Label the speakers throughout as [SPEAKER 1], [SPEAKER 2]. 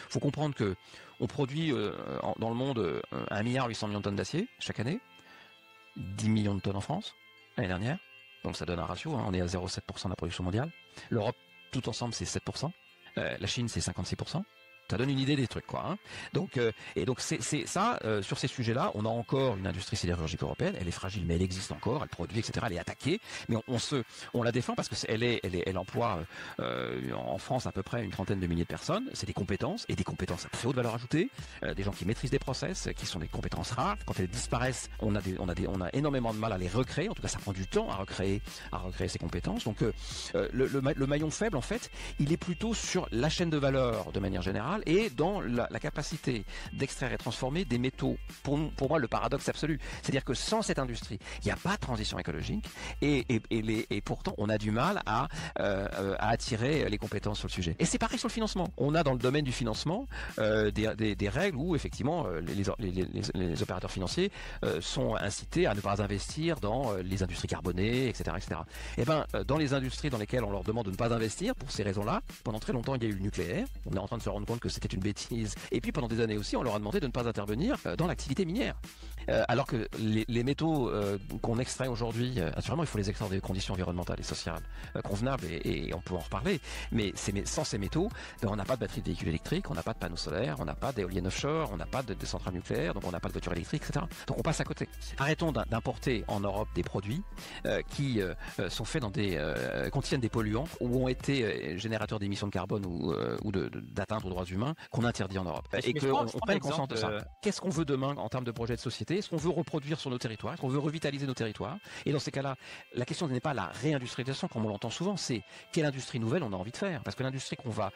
[SPEAKER 1] Faut comprendre que on produit dans le monde 1,8 milliard de tonnes d'acier chaque année, 10 millions de tonnes en France l'année dernière. Donc ça donne un ratio, on est à 0,7% de la production mondiale. L'Europe, tout ensemble, c'est 7%. La Chine, c'est 56%. Ça donne une idée des trucs, quoi. Donc, c'est ça. Sur ces sujets-là, on a encore une industrie sidérurgique européenne. Elle est fragile, mais elle existe encore. Elle produit, etc. Elle est attaquée, mais on la défend parce que elle emploie en France à peu près une trentaine de milliers de personnes. C'est des compétences et des compétences à très haute valeur ajoutée. Des gens qui maîtrisent des process, qui sont des compétences rares. Quand elles disparaissent, on a énormément de mal à les recréer. En tout cas, ça prend du temps à recréer ces compétences. Donc, le maillon faible, en fait, il est plutôt sur la chaîne de valeur de manière générale. Et dans la capacité d'extraire et transformer des métaux. Pour moi, le paradoxe absolu. C'est-à-dire que sans cette industrie, il n'y a pas de transition écologique et pourtant, on a du mal à attirer les compétences sur le sujet. Et c'est pareil sur le financement. On a dans le domaine du financement des règles où, effectivement, les opérateurs financiers sont incités à ne pas investir dans les industries carbonées, etc., etc. Et dans les industries dans lesquelles on leur demande de ne pas investir, pour ces raisons-là, pendant très longtemps, il y a eu le nucléaire. On est en train de se rendre compte que c'était une bêtise. Et puis pendant des années aussi, on leur a demandé de ne pas intervenir dans l'activité minière. Alors que les métaux qu'on extrait aujourd'hui, naturellement, il faut les extraire dans des conditions environnementales et sociales convenables et on peut en reparler. Mais sans ces métaux, on n'a pas de batterie de véhicules électriques, on n'a pas de panneaux solaires, on n'a pas d'éoliennes offshore, on n'a pas de centrales nucléaires, donc on n'a pas de voitures électriques, etc. Donc on passe à côté. Arrêtons d'importer en Europe des produits qui sont faits contiennent des polluants ou ont été générateurs d'émissions de carbone ou d'atteinte aux droits humains qu'on interdit en Europe. Et qu'on prenne conscience de ça. Qu'est-ce qu'on veut demain en termes de projet de société? Est-ce qu'on veut reproduire sur nos territoires? Est-ce qu'on veut revitaliser nos territoires? Et dans ces cas-là, la question n'est pas la réindustrialisation, comme on l'entend souvent, c'est quelle industrie nouvelle on a envie de faire. Parce que l'industrie qu'on va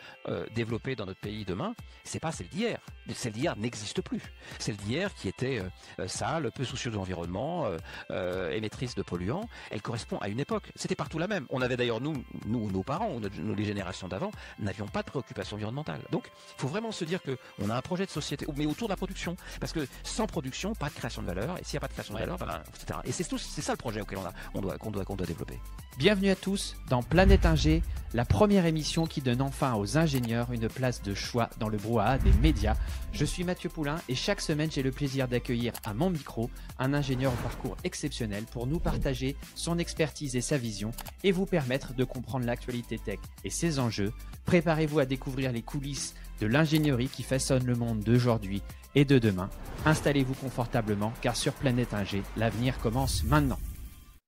[SPEAKER 1] développer dans notre pays demain, c'est pas celle d'hier. Celle d'hier n'existe plus. Celle d'hier qui était sale, peu soucieuse de l'environnement, émettrice de polluants, elle correspond à une époque. C'était partout la même. On avait d'ailleurs, nos parents, les générations d'avant, n'avions pas de préoccupation environnementale. Donc, il faut vraiment se dire qu'on a un projet de société, mais autour de la production. Parce que sans production, pas de création de valeur. Et s'il n'y a pas de création de valeur, etc. Et c'est ça le projet auquel qu'on doit développer.
[SPEAKER 2] Bienvenue à tous dans Planète Ingé, la première émission qui donne enfin aux ingénieurs une place de choix dans le brouhaha des médias. Je suis Mathieu Poulain et chaque semaine, j'ai le plaisir d'accueillir à mon micro un ingénieur au parcours exceptionnel pour nous partager son expertise et sa vision et vous permettre de comprendre l'actualité tech et ses enjeux. Préparez-vous à découvrir les coulisses de l'ingénierie qui façonne le monde d'aujourd'hui et de demain. Installez-vous confortablement car sur Planète Ingé, l'avenir commence maintenant.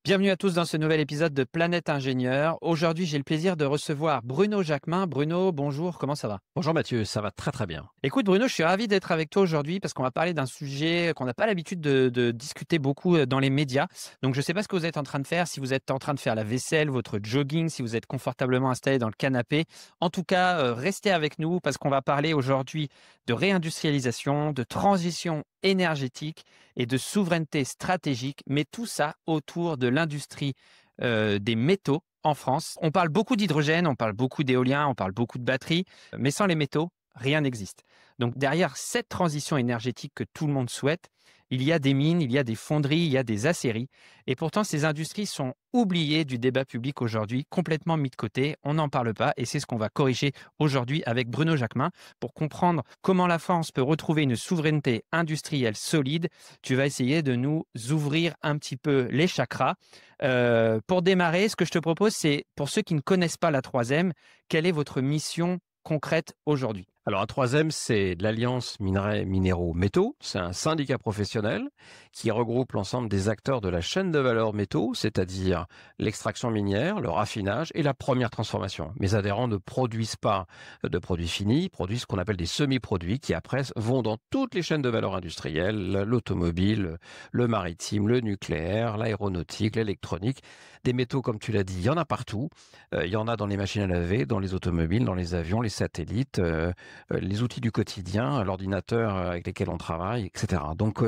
[SPEAKER 2] Bienvenue à tous dans ce nouvel épisode de Planète Ingénieur. Aujourd'hui, j'ai le plaisir de recevoir Bruno Jacquemin. Bruno, bonjour, comment ça va?
[SPEAKER 1] Bonjour Mathieu, ça va très très bien.
[SPEAKER 2] Écoute Bruno, je suis ravi d'être avec toi aujourd'hui parce qu'on va parler d'un sujet qu'on n'a pas l'habitude de discuter beaucoup dans les médias. Donc je ne sais pas ce que vous êtes en train de faire, si vous êtes en train de faire la vaisselle, votre jogging, si vous êtes confortablement installé dans le canapé. En tout cas, restez avec nous parce qu'on va parler aujourd'hui de réindustrialisation, de transition énergétique et de souveraineté stratégique, mais tout ça autour de l'industrie des métaux en France. On parle beaucoup d'hydrogène, on parle beaucoup d'éolien, on parle beaucoup de batteries, mais sans les métaux, rien n'existe. Donc derrière cette transition énergétique que tout le monde souhaite, il y a des mines, il y a des fonderies, il y a des aciéries. Et pourtant, ces industries sont oubliées du débat public aujourd'hui, complètement mises de côté. On n'en parle pas et c'est ce qu'on va corriger aujourd'hui avec Bruno Jacquemin pour comprendre comment la France peut retrouver une souveraineté industrielle solide. Tu vas essayer de nous ouvrir un petit peu les chakras. Pour démarrer, ce que je te propose, c'est pour ceux qui ne connaissent pas la 3M, quelle est votre mission concrète aujourd'hui?
[SPEAKER 1] Alors, un 3M, c'est de l'Alliance Minerais, Minéraux, Métaux. C'est un syndicat professionnel qui regroupe l'ensemble des acteurs de la chaîne de valeur métaux, c'est-à-dire l'extraction minière, le raffinage et la première transformation. Mes adhérents ne produisent pas de produits finis, ils produisent ce qu'on appelle des semi-produits qui après vont dans toutes les chaînes de valeur industrielles, l'automobile, le maritime, le nucléaire, l'aéronautique, l'électronique. Des métaux, comme tu l'as dit, il y en a partout. Il y en a dans les machines à laver, dans les automobiles, dans les avions, les satellites, les outils du quotidien, l'ordinateur avec lesquels on travaille, etc. Donc,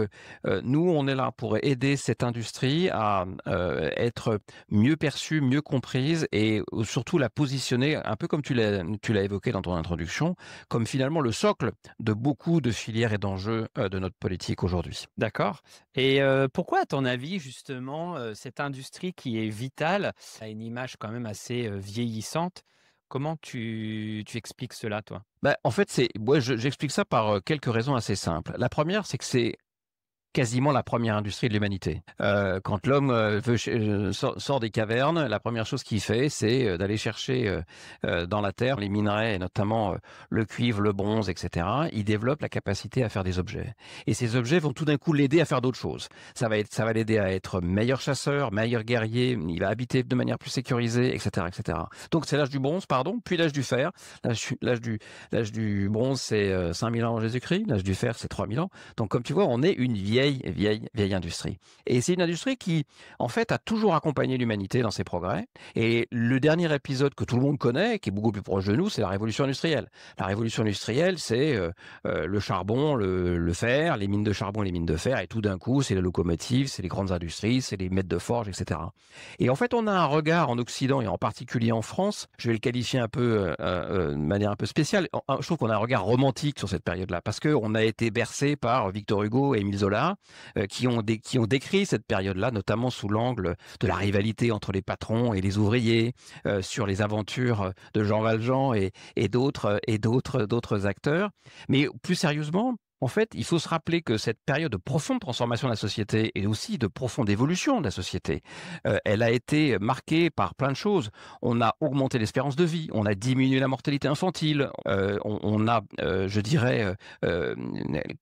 [SPEAKER 1] nous, on est là pour aider cette industrie à être mieux perçue, mieux comprise et surtout la positionner, un peu comme tu l'as évoqué dans ton introduction, comme finalement le socle de beaucoup de filières et d'enjeux de notre politique aujourd'hui.
[SPEAKER 2] D'accord. Et pourquoi, à ton avis, justement, cette industrie qui est vitale, a une image quand même assez vieillissante, Comment tu expliques cela, toi?
[SPEAKER 1] Bah, en fait, moi, j'explique ça par quelques raisons assez simples. La première, c'est que c'est quasiment la première industrie de l'humanité. Quand l'homme sort des cavernes, la première chose qu'il fait, c'est d'aller chercher dans la terre les minerais, et notamment le cuivre, le bronze, etc. Il développe la capacité à faire des objets. Et ces objets vont tout d'un coup l'aider à faire d'autres choses. Ça va l'aider à être meilleur chasseur, meilleur guerrier, il va habiter de manière plus sécurisée, etc., etc. Donc c'est l'âge du bronze, pardon, puis l'âge du fer. L'âge du bronze, c'est 5000 ans avant Jésus-Christ, l'âge du fer, c'est 3000 ans. Donc comme tu vois, on est une vieille industrie. Et c'est une industrie qui, en fait, a toujours accompagné l'humanité dans ses progrès. Et le dernier épisode que tout le monde connaît, qui est beaucoup plus proche de nous, c'est la révolution industrielle. La révolution industrielle, c'est le charbon, le fer, les mines de charbon et les mines de fer. Et tout d'un coup, c'est les locomotives, c'est les grandes industries, c'est les maîtres de forge, etc. Et en fait, on a un regard en Occident, et en particulier en France, je vais le qualifier un peu de manière un peu spéciale. Je trouve qu'on a un regard romantique sur cette période-là, parce qu'on a été bercé par Victor Hugo et Émile Zola, qui ont décrit cette période-là, notamment sous l'angle de la rivalité entre les patrons et les ouvriers, sur les aventures de Jean Valjean et d'autres acteurs. Mais plus sérieusement, en fait, il faut se rappeler que cette période de profonde transformation de la société et aussi de profonde évolution de la société, elle a été marquée par plein de choses. On a augmenté l'espérance de vie, on a diminué la mortalité infantile, on a, je dirais,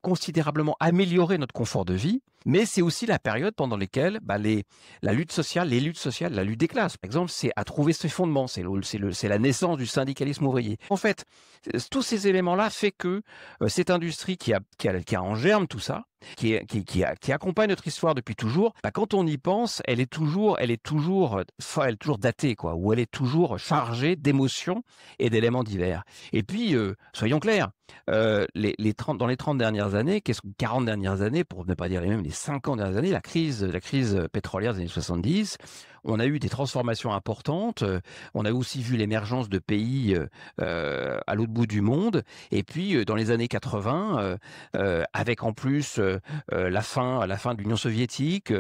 [SPEAKER 1] considérablement amélioré notre confort de vie. Mais c'est aussi la période pendant laquelle la lutte sociale, la lutte des classes, par exemple, c'est à trouver ses fondements. C'est la naissance du syndicalisme ouvrier. En fait, tous ces éléments-là fait que cette industrie qui a en germe tout ça, qui accompagne notre histoire depuis toujours, quand on y pense, elle est toujours datée, quoi, ou elle est toujours chargée d'émotions et d'éléments divers. Et puis, soyons clairs, dans les 30 dernières années, 40 dernières années, pour ne pas dire les 50 dernières années, la crise pétrolière des années 70, on a eu des transformations importantes, on a aussi vu l'émergence de pays à l'autre bout du monde, et puis dans les années 80, avec en plus la fin de l'Union soviétique,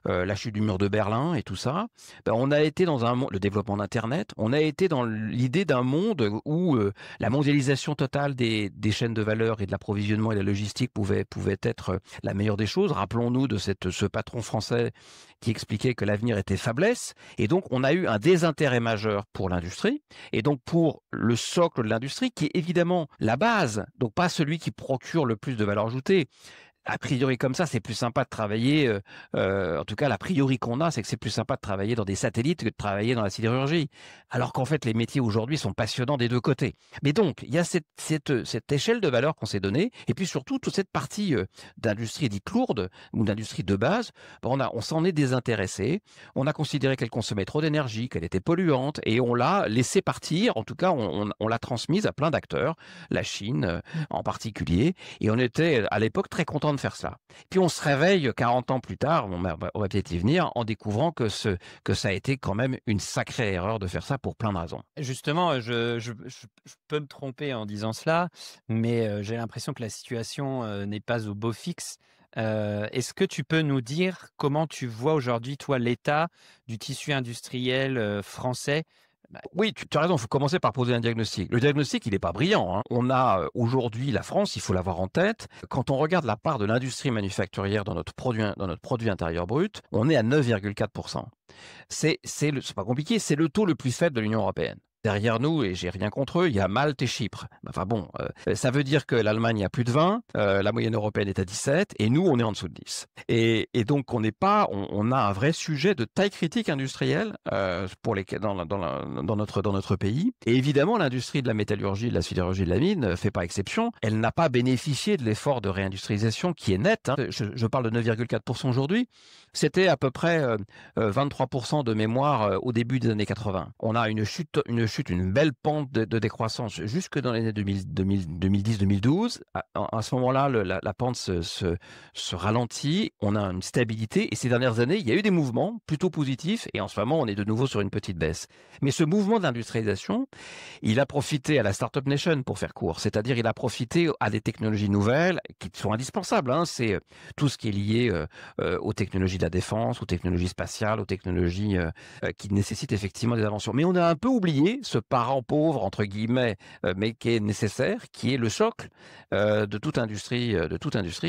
[SPEAKER 1] la chute du mur de Berlin et tout ça, on a été dans un monde, le développement d'Internet, on a été dans l'idée d'un monde où la mondialisation totale des chaînes de valeur et de l'approvisionnement et de la logistique pouvait être la meilleure des choses. Rappelons-nous de ce patron français qui expliquait que l'avenir était faiblesse. Et donc, on a eu un désintérêt majeur pour l'industrie et donc pour le socle de l'industrie qui est évidemment la base, donc pas celui qui procure le plus de valeur ajoutée. A priori comme ça, c'est plus sympa de travailler, en tout cas l'a priori qu'on a, c'est que c'est plus sympa de travailler dans des satellites que de travailler dans la sidérurgie. Alors qu'en fait, les métiers aujourd'hui sont passionnants des deux côtés. Mais donc, il y a cette échelle de valeur qu'on s'est donnée, et puis surtout toute cette partie d'industrie dite lourde, ou d'industrie de base, on s'en est désintéressé, on a considéré qu'elle consommait trop d'énergie, qu'elle était polluante, et on l'a laissé partir, en tout cas on l'a transmise à plein d'acteurs, la Chine en particulier, et on était à l'époque très content de faire cela. Puis on se réveille 40 ans plus tard, on va peut-être y venir, en découvrant que ça a été quand même une sacrée erreur de faire ça pour plein de raisons.
[SPEAKER 2] Justement, je peux me tromper en disant cela, mais j'ai l'impression que la situation, n'est pas au beau fixe. Est-ce que tu peux nous dire comment tu vois aujourd'hui, toi, l'état du tissu industriel, français? Bah,
[SPEAKER 1] Oui, tu as raison, il faut commencer par poser un diagnostic. Le diagnostic, il n'est pas brillant, hein. On a aujourd'hui la France, il faut l'avoir en tête. Quand on regarde la part de l'industrie manufacturière dans notre produit intérieur brut, on est à 9,4%. C'est pas compliqué, c'est le taux le plus faible de l'Union européenne. Derrière nous, et j'ai rien contre eux, il y a Malte et Chypre. Enfin bon, ça veut dire que l'Allemagne a plus de 20, la moyenne européenne est à 17, et nous, on est en dessous de 10. Et donc, on a un vrai sujet de taille critique industrielle dans notre pays. Et évidemment, l'industrie de la métallurgie, de la sidérurgie, de la mine fait pas exception. Elle n'a pas bénéficié de l'effort de réindustrialisation qui est net, hein. Je parle de 9,4% aujourd'hui. C'était à peu près 23% de mémoire au début des années 80. On a une belle pente de décroissance jusque dans les années 2010-2012. À ce moment-là, la pente se ralentit, on a une stabilité, et ces dernières années, il y a eu des mouvements plutôt positifs, et en ce moment, on est de nouveau sur une petite baisse. Mais ce mouvement d'industrialisation, il a profité à la Startup Nation, pour faire court, c'est-à-dire il a profité à des technologies nouvelles qui sont indispensables, hein. C'est tout ce qui est lié aux technologies de la défense, aux technologies spatiales, aux technologies qui nécessitent effectivement des inventions. Mais on a un peu oublié ce parent pauvre, entre guillemets, mais qui est nécessaire, qui est le socle de toute industrie,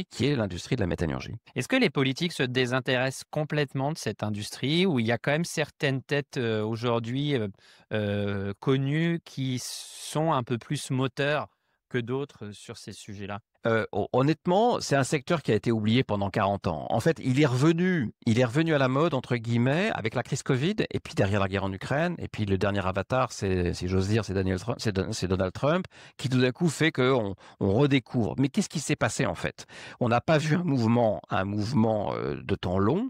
[SPEAKER 1] qui est l'industrie de la métallurgie.
[SPEAKER 2] Est-ce que les politiques se désintéressent complètement de cette industrie ou il y a quand même certaines têtes aujourd'hui connues qui sont un peu plus moteurs que d'autres sur ces sujets-là?
[SPEAKER 1] Honnêtement, c'est un secteur qui a été oublié pendant 40 ans. En fait, il est revenu à la mode, entre guillemets, avec la crise Covid, et puis derrière la guerre en Ukraine, et puis le dernier avatar, si j'ose dire, c'est Donald Trump, qui tout d'un coup fait qu'on redécouvre. Mais qu'est-ce qui s'est passé, en fait? On n'a pas vu un mouvement de temps long,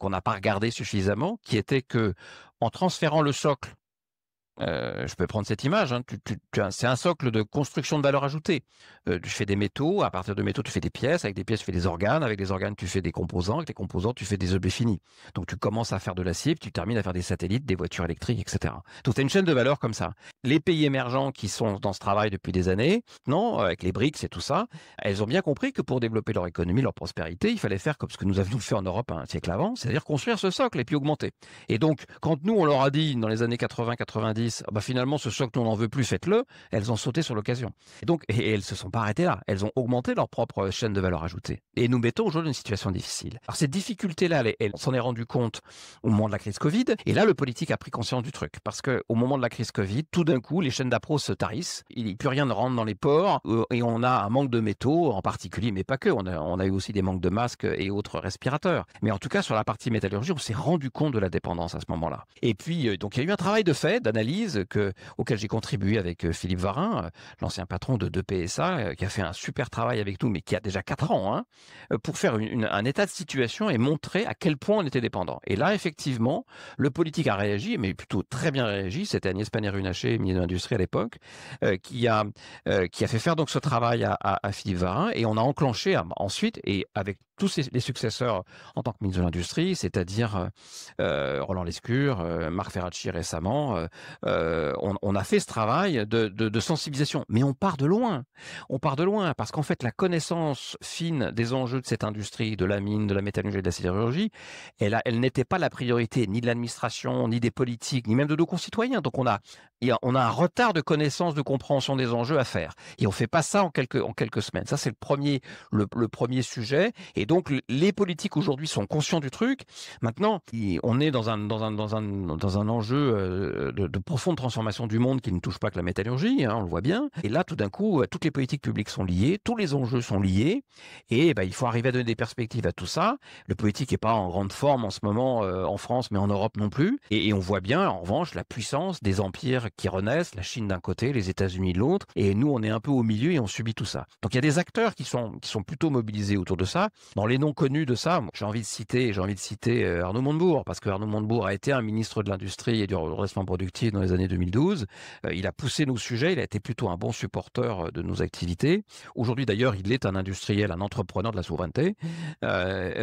[SPEAKER 1] qu'on n'a pas regardé suffisamment, qui était que, en transférant le socle, je peux prendre cette image, hein, c'est un socle de construction de valeur ajoutée. Tu fais des métaux, à partir de métaux, tu fais des pièces, avec des pièces, tu fais des organes, avec des organes, tu fais des composants, avec les composants, tu fais des objets finis. Donc tu commences à faire de l'acier, puis tu termines à faire des satellites, des voitures électriques, etc. Donc tu as une chaîne de valeur comme ça. Les pays émergents qui sont dans ce travail depuis des années, non, avec les BRICS et tout ça, elles ont bien compris que pour développer leur économie, leur prospérité, il fallait faire comme ce que nous avions fait en Europe un siècle avant, c'est-à-dire construire ce socle et puis augmenter. Et donc, quand nous, on leur a dit, dans les années 80-90, bah finalement, ce socle, on n'en veut plus, faites-le, elles ont sauté sur l'occasion. Et elles se sont pas arrêtées là. Elles ont augmenté leur propre chaîne de valeur ajoutée. Et nous mettons aujourd'hui dans une situation difficile. Alors, cette difficulté-là, on s'en est rendu compte au moment de la crise Covid. Et là, le politique a pris conscience du truc. Parce qu'au moment de la crise Covid, tout d'un coup, les chaînes d'appro se tarissent. Plus rien ne rentre dans les ports. Et on a un manque de métaux, en particulier, mais pas que. On a eu aussi des manques de masques et autres respirateurs. Mais en tout cas, sur la partie métallurgie, on s'est rendu compte de la dépendance à ce moment-là. Et puis, donc, il y a eu un travail de fait, d'analyse, auquel j'ai contribué avec Philippe Varin, l'ancien patron de PSA, qui a fait un super travail avec nous, mais qui a déjà 4 ans, hein, pour faire un état de situation et montrer à quel point on était dépendant. Et là, effectivement, le politique a réagi, mais plutôt très bien réagi. C'était Agnès Pannier-Runacher, ministre de l'Industrie à l'époque, qui a fait faire donc ce travail à Philippe Varin, et on a enclenché ensuite, et avec tous les successeurs en tant que ministre de l'Industrie, c'est-à-dire Roland Lescure, Marc Ferracci récemment, on a fait ce travail de sensibilisation. Mais on part de loin. On part de loin parce qu'en fait, la connaissance fine des enjeux de cette industrie, de la mine, de la métallurgie et de la sidérurgie, elle n'était pas la priorité ni de l'administration, ni des politiques, ni même de nos concitoyens. Donc on a un retard de connaissance, de compréhension des enjeux à faire. Et on fait pas ça en quelques semaines. Ça, c'est le premier sujet. Et donc, les politiques aujourd'hui sont conscients du truc. Maintenant, on est dans un enjeu de profonde transformation du monde qui ne touche pas que la métallurgie, hein, on le voit bien. Et là, tout d'un coup, toutes les politiques publiques sont liées, tous les enjeux sont liés. Et il faut arriver à donner des perspectives à tout ça. Le politique n'est pas en grande forme en ce moment en France, mais en Europe non plus. Et on voit bien, en revanche, la puissance des empires qui renaissent, la Chine d'un côté, les États-Unis de l'autre. Et nous, on est un peu au milieu et on subit tout ça. Donc, il y a des acteurs qui sont plutôt mobilisés autour de ça. Dans les noms connus de ça, j'ai envie de citer Arnaud Montebourg, parce que Arnaud Montebourg a été un ministre de l'Industrie et du redressement productif dans les années 2012. Il a poussé nos sujets, il a été plutôt un bon supporter de nos activités. Aujourd'hui, d'ailleurs, il est un industriel, un entrepreneur de la souveraineté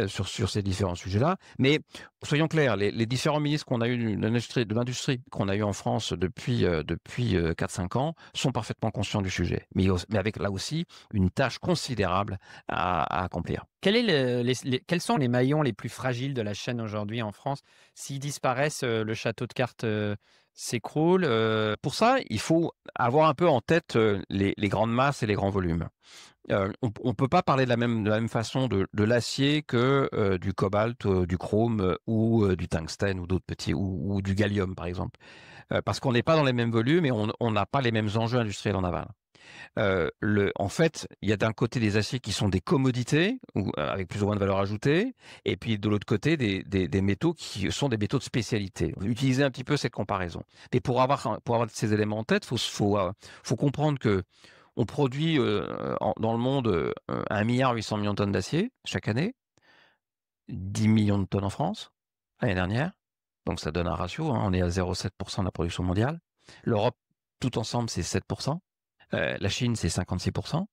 [SPEAKER 1] sur ces différents sujets-là. Mais soyons clairs, les différents ministres qu'on a eu de l'industrie qu'on a eu en France depuis 4-5 ans sont parfaitement conscients du sujet, mais avec là aussi une tâche considérable à accomplir.
[SPEAKER 2] Quels sont les maillons les plus fragiles de la chaîne aujourd'hui en France? S'ils disparaissent, le château de cartes s'écroule.
[SPEAKER 1] Pour ça, il faut avoir un peu en tête les grandes masses et les grands volumes. On ne peut pas parler de la même façon de l'acier que du cobalt, du chrome ou du tungstène ou d'autres petits, ou du gallium par exemple. Parce qu'on n'est pas dans les mêmes volumes et on n'a pas les mêmes enjeux industriels en aval. En fait, il y a d'un côté des aciers qui sont des commodités, avec plus ou moins de valeur ajoutée, et puis de l'autre côté des métaux qui sont des métaux de spécialité. On va utiliser un petit peu cette comparaison. Mais pour avoir ces éléments en tête, faut comprendre que on produit dans le monde 1,8 milliard de tonnes d'acier chaque année, 10 millions de tonnes en France l'année dernière. Donc ça donne un ratio, hein, on est à 0,7% de la production mondiale. L'Europe, tout ensemble, c'est 7%. La Chine, c'est 56%.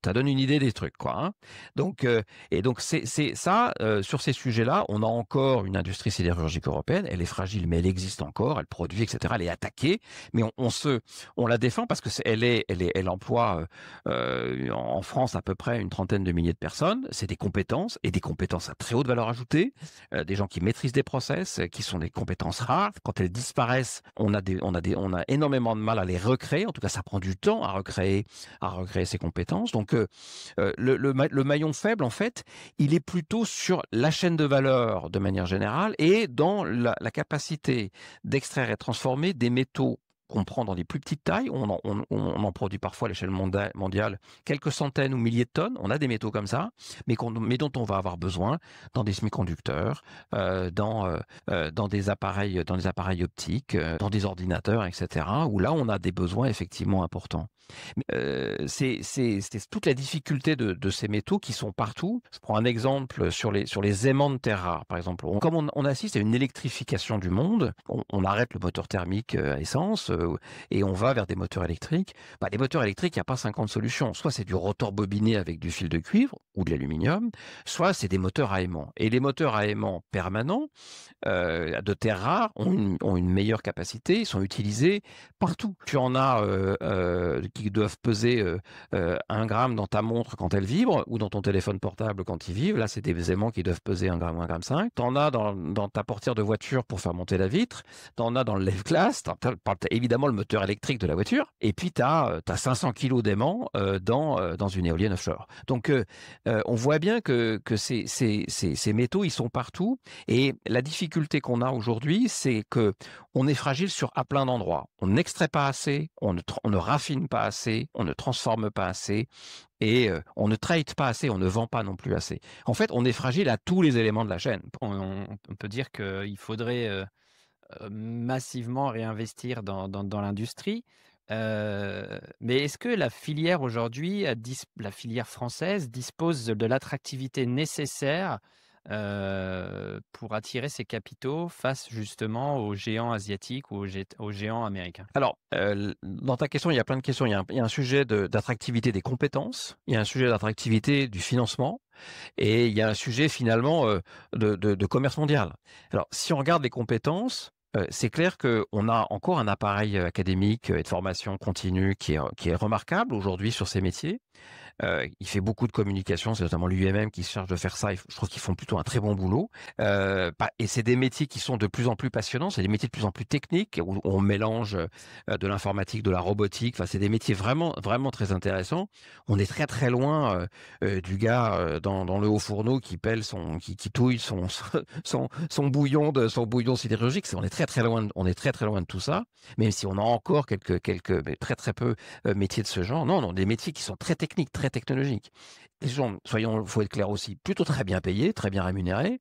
[SPEAKER 1] Ça donne une idée des trucs, quoi, hein. Donc, et donc c'est ça, sur ces sujets-là, on a encore une industrie sidérurgique européenne. Elle est fragile, mais elle existe encore. Elle produit, etc. Elle est attaquée, mais on la défend parce que elle emploie en France à peu près une trentaine de milliers de personnes. C'est des compétences et des compétences à très haute valeur ajoutée, des gens qui maîtrisent des process, qui sont des compétences rares. Quand elles disparaissent, on a énormément de mal à les recréer. En tout cas, ça prend du temps à recréer ces compétences. Donc, le maillon faible, en fait, il est plutôt sur la chaîne de valeur de manière générale et dans la capacité d'extraire et transformer des métaux qu'on prend dans des plus petites tailles. On en produit parfois à l'échelle mondiale quelques centaines ou milliers de tonnes. On a des métaux comme ça, mais dont on va avoir besoin dans des semi-conducteurs, dans des appareils optiques, dans des ordinateurs, etc., où là, on a des besoins effectivement importants. C'est toute la difficulté de ces métaux qui sont partout. Je prends un exemple sur les aimants de terre rares, par exemple. Comme on assiste à une électrification du monde, on arrête le moteur thermique à essence et on va vers des moteurs électriques. Les moteurs électriques, il n'y a pas 50 solutions. Soit c'est du rotor bobiné avec du fil de cuivre ou de l'aluminium, soit c'est des moteurs à aimants. Et les moteurs à aimants permanents de terres rares ont une meilleure capacité, ils sont utilisés partout. Tu en as qui doivent peser 1 gramme dans ta montre quand elle vibre ou dans ton téléphone portable quand il vibre. Là, c'est des aimants qui doivent peser 1 gramme ou 1 gramme 5. Tu en as dans ta portière de voiture pour faire monter la vitre. Tu en as dans le lève-glace. Tu as évidemment le moteur électrique de la voiture. Et puis, tu as 500 kilos d'aimants dans une éolienne offshore. Donc, on voit bien que ces métaux, ils sont partout. Et la difficulté qu'on a aujourd'hui, c'est que on est fragile à plein d'endroits. On n'extrait pas assez, on ne raffine pas assez, on ne transforme pas assez et on ne trade pas assez, on ne vend pas non plus assez. En fait, on est fragile à tous les éléments de la chaîne.
[SPEAKER 2] On peut dire qu'il faudrait massivement réinvestir dans l'industrie. Mais est-ce que la filière aujourd'hui, la filière française dispose de l'attractivité nécessaire pour attirer ses capitaux face justement aux géants asiatiques ou aux géants américains?
[SPEAKER 1] Alors, dans ta question, il y a plein de questions. Il y a un sujet d'attractivité des compétences, il y a un sujet d'attractivité du financement et il y a un sujet finalement de commerce mondial. Alors, si on regarde les compétences, c'est clair qu'on a encore un appareil académique et de formation continue qui est remarquable aujourd'hui sur ces métiers. Il fait beaucoup de communication, c'est notamment l'UMM qui se charge de faire ça. Je trouve qu'ils font plutôt un très bon boulot. Et c'est des métiers qui sont de plus en plus passionnants. C'est des métiers de plus en plus techniques où on mélange de l'informatique, de la robotique. Enfin, c'est des métiers vraiment, vraiment très intéressants. On est très, très loin du gars dans le haut fourneau qui pèle qui touille son bouillon sidérurgique. On est très, très loin. On est très, très loin de tout ça. Même si on a encore mais très, très peu métiers de ce genre. Non, des métiers qui sont très techniques, très technologiques. Des gens, faut être clair aussi, plutôt très bien payés, très bien rémunérés,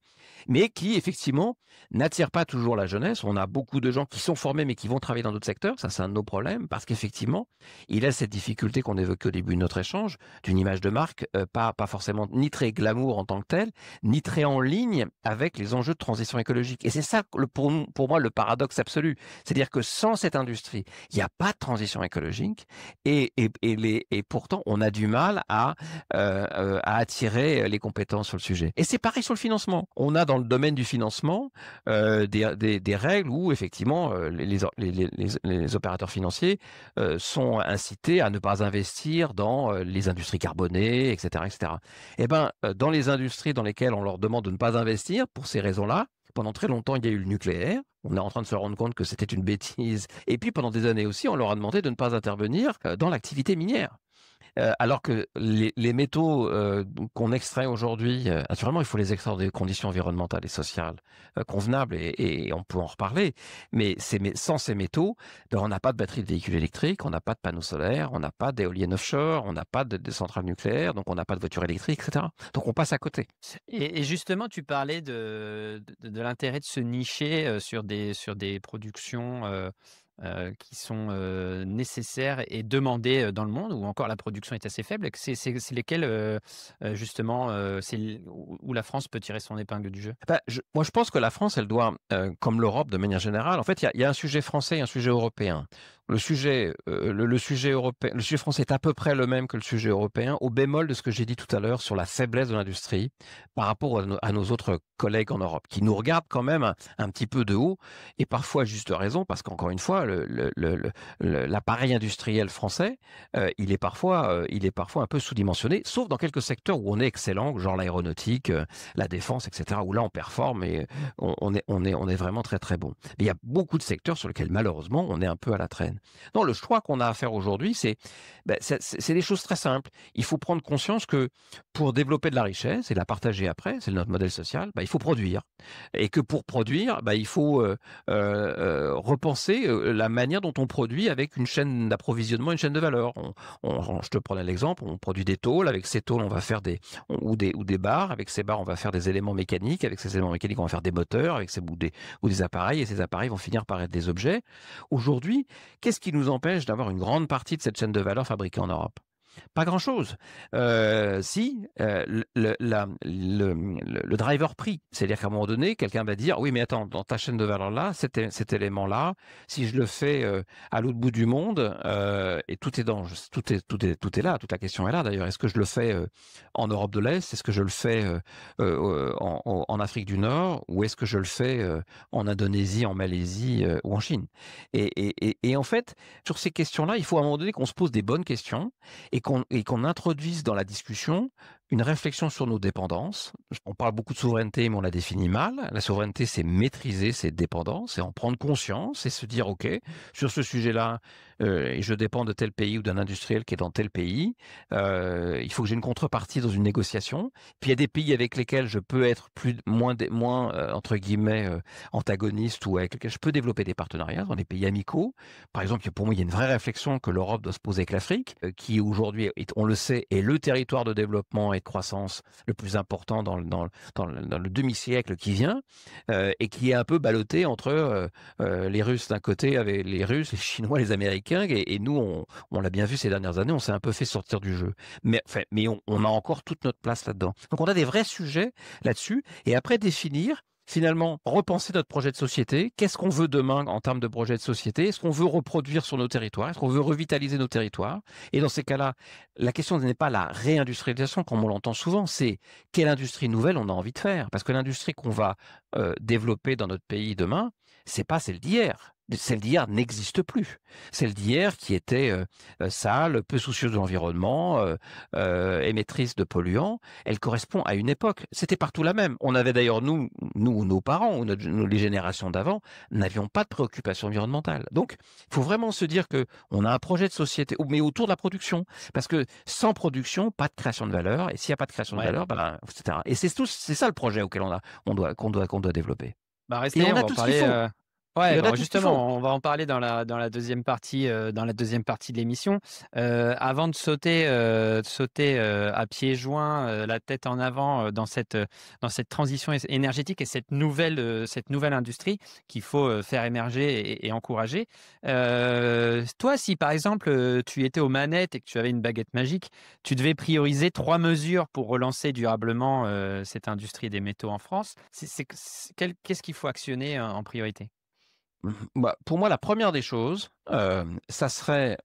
[SPEAKER 1] mais qui effectivement n'attirent pas toujours la jeunesse. On a beaucoup de gens qui sont formés mais qui vont travailler dans d'autres secteurs. Ça, c'est un de nos problèmes parce qu'effectivement, il a cette difficulté qu'on évoquait au début de notre échange d'une image de marque pas forcément ni très glamour en tant que telle, ni très en ligne avec les enjeux de transition écologique. Et c'est ça, pour moi, le paradoxe absolu. C'est-à-dire que sans cette industrie, il n'y a pas de transition écologique et pourtant, on a du mal à attirer les compétences sur le sujet. Et c'est pareil sur le financement. On a dans le domaine du financement des règles où effectivement les opérateurs financiers sont incités à ne pas investir dans les industries carbonées, etc., etc. Eh ben, dans les industries dans lesquelles on leur demande de ne pas investir pour ces raisons-là, pendant très longtemps, il y a eu le nucléaire. On est en train de se rendre compte que c'était une bêtise. Et puis, pendant des années aussi, on leur a demandé de ne pas intervenir dans l'activité minière. Alors que les métaux qu'on extrait aujourd'hui, naturellement, il faut les extraire dans des conditions environnementales et sociales convenables et on peut en reparler. Mais sans ces métaux, on n'a pas de batterie de véhicules électriques, on n'a pas de panneaux solaires, on n'a pas d'éoliennes offshore, on n'a pas de centrales nucléaires, donc on n'a pas de voitures électriques, etc. Donc on passe à côté.
[SPEAKER 2] Et justement, tu parlais de l'intérêt de se nicher sur des productions qui sont nécessaires et demandées dans le monde, où encore la production est assez faible. C'est lesquelles, justement, où la France peut tirer son épingle du jeu?
[SPEAKER 1] Moi, je pense que la France, elle doit, comme l'Europe de manière générale, en fait, il y a un sujet français et un sujet européen. le sujet européen, le sujet français est à peu près le même que le sujet européen, au bémol de ce que j'ai dit tout à l'heure sur la faiblesse de l'industrie par rapport à nos autres collègues en Europe, qui nous regardent quand même un petit peu de haut, et parfois à juste raison, parce qu'encore une fois, l'appareil industriel français, il est parfois un peu sous-dimensionné, sauf dans quelques secteurs où on est excellent, genre l'aéronautique, la défense, etc., où là on performe et on est vraiment très très bon. Mais il y a beaucoup de secteurs sur lesquels malheureusement on est un peu à la traîne. Non, le choix qu'on a à faire aujourd'hui, c'est des choses très simples. Il faut prendre conscience que pour développer de la richesse et la partager après, c'est notre modèle social, il faut produire. Et que pour produire, il faut repenser la manière dont on produit avec une chaîne d'approvisionnement, une chaîne de valeur. Je te prenais l'exemple, on produit des tôles, avec ces tôles on va faire ou des barres, avec ces barres on va faire des éléments mécaniques, avec ces éléments mécaniques on va faire des moteurs, avec ou des appareils, et ces appareils vont finir par être des objets. Aujourd'hui, qu'est-ce qui nous empêche d'avoir une grande partie de cette chaîne de valeur fabriquée en Europe? Pas grand-chose. Le driver prix, c'est-à-dire qu'à un moment donné, quelqu'un va dire, oui, mais attends, dans ta chaîne de valeur-là, cet élément-là, si je le fais à l'autre bout du monde, et tout est là, toute la question est là d'ailleurs. Est-ce que je le fais en Europe de l'Est? Est-ce que je le fais en Afrique du Nord? Ou est-ce que je le fais en Indonésie, en Malaisie ou en Chine? Et en fait, sur ces questions-là, il faut à un moment donné qu'on se pose des bonnes questions et qu'on introduise dans la discussion une réflexion sur nos dépendances. On parle beaucoup de souveraineté, mais on la définit mal. La souveraineté, c'est maîtriser ses dépendances, c'est en prendre conscience et se dire, OK, sur ce sujet-là, je dépends de tel pays ou d'un industriel qui est dans tel pays. Il faut que j'ai une contrepartie dans une négociation. Puis il y a des pays avec lesquels je peux être moins entre guillemets, antagoniste, ou avec lesquels je peux développer des partenariats dans des pays amicaux. Par exemple, pour moi, il y a une vraie réflexion que l'Europe doit se poser avec l'Afrique, qui aujourd'hui, on le sait, est le territoire de développement et de croissance le plus important dans le demi-siècle qui vient, et qui est un peu ballotté entre les Russes d'un côté, avec les Russes, les Chinois, les Américains, et nous, on l'a bien vu ces dernières années, on s'est un peu fait sortir du jeu. Mais on a encore toute notre place là-dedans. Donc on a des vrais sujets là-dessus, et après définir, finalement, repenser notre projet de société. Qu'est-ce qu'on veut demain en termes de projet de société? Est-ce qu'on veut reproduire sur nos territoires? Est-ce qu'on veut revitaliser nos territoires? Et dans ces cas-là, la question n'est pas la réindustrialisation, comme on l'entend souvent, c'est quelle industrie nouvelle on a envie de faire? Parce que l'industrie qu'on va développer dans notre pays demain, c'est pas celle d'hier. Celle d'hier n'existe plus. Celle d'hier qui était sale, peu soucieuse de l'environnement, émettrice de polluants, elle correspond à une époque. C'était partout la même. On avait d'ailleurs, nous, nos parents, ou les générations d'avant, n'avions pas de préoccupation environnementale. Donc, il faut vraiment se dire qu'on a un projet de société, mais autour de la production. Parce que sans production, pas de création de valeur. Et s'il n'y a pas de création de valeur, etc. Et c'est ça le projet auquel qu'on doit développer.
[SPEAKER 2] Restez,
[SPEAKER 1] Et on
[SPEAKER 2] on
[SPEAKER 1] a
[SPEAKER 2] va en
[SPEAKER 1] tout ce qu'il
[SPEAKER 2] parler.
[SPEAKER 1] faut.
[SPEAKER 2] Justement, on va en parler dans la deuxième partie, de l'émission. Avant de sauter, à pieds joints, la tête en avant, dans cette transition énergétique et cette nouvelle industrie qu'il faut faire émerger et encourager. Toi, si par exemple tu étais aux manettes et que tu avais une baguette magique, tu devais prioriser 3 mesures pour relancer durablement cette industrie des métaux en France. Qu'est-ce qu'il faut actionner en priorité?
[SPEAKER 1] Pour moi, la première des choses, ça serait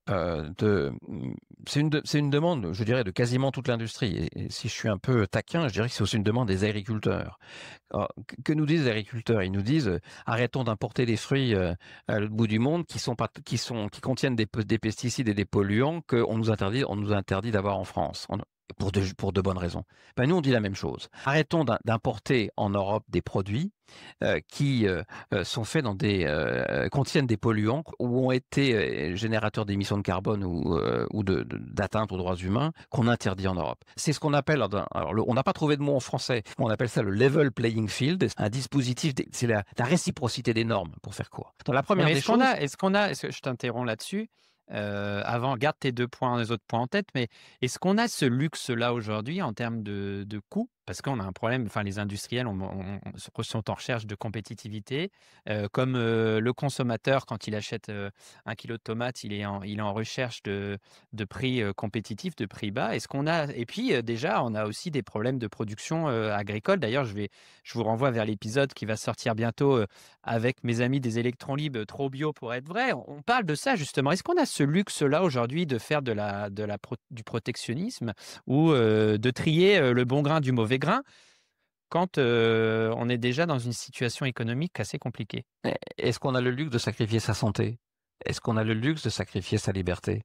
[SPEAKER 1] c'est une demande, je dirais, de quasiment toute l'industrie. Et si je suis un peu taquin, je dirais que c'est aussi une demande des agriculteurs. Alors, que nous disent les agriculteurs? Ils nous disent arrêtons d'importer des fruits à l'autre bout du monde qui contiennent des pesticides et des polluants qu'on nous interdit d'avoir en France. Pour de bonnes raisons. Nous, on dit la même chose. Arrêtons d'importer en Europe des produits qui sont faits contiennent des polluants ou ont été générateurs d'émissions de carbone ou d'atteinte aux droits humains qu'on interdit en Europe. C'est ce qu'on appelle, on n'a pas trouvé de mot en français, on appelle ça le level playing field, un dispositif, c'est la réciprocité des normes, pour faire court. Dans la première des choses...
[SPEAKER 2] Est-ce que je t'interromps là-dessus? Avant, garde tes 2 points, les autres points en tête, mais est-ce qu'on a ce luxe-là aujourd'hui en termes de coûts? parce qu'on a un problème, enfin les industriels sont en recherche de compétitivité, comme, le consommateur quand il achète, 1 kilo de tomates, il est en recherche de prix, compétitifs, de prix bas. Est-ce qu'on a et puis, déjà on a aussi des problèmes de production, agricole. D'ailleurs je vous renvoie vers l'épisode qui va sortir bientôt, avec mes amis des électrons libres, trop bio pour être vrai. On parle de ça justement. Est-ce qu'on a ce luxe-là aujourd'hui de faire du protectionnisme ou, de trier, le bon grain du mauvais grain quand, on est déjà dans une situation économique assez compliquée?
[SPEAKER 1] Est-ce qu'on a le luxe de sacrifier sa santé? Est-ce qu'on a le luxe de sacrifier sa liberté?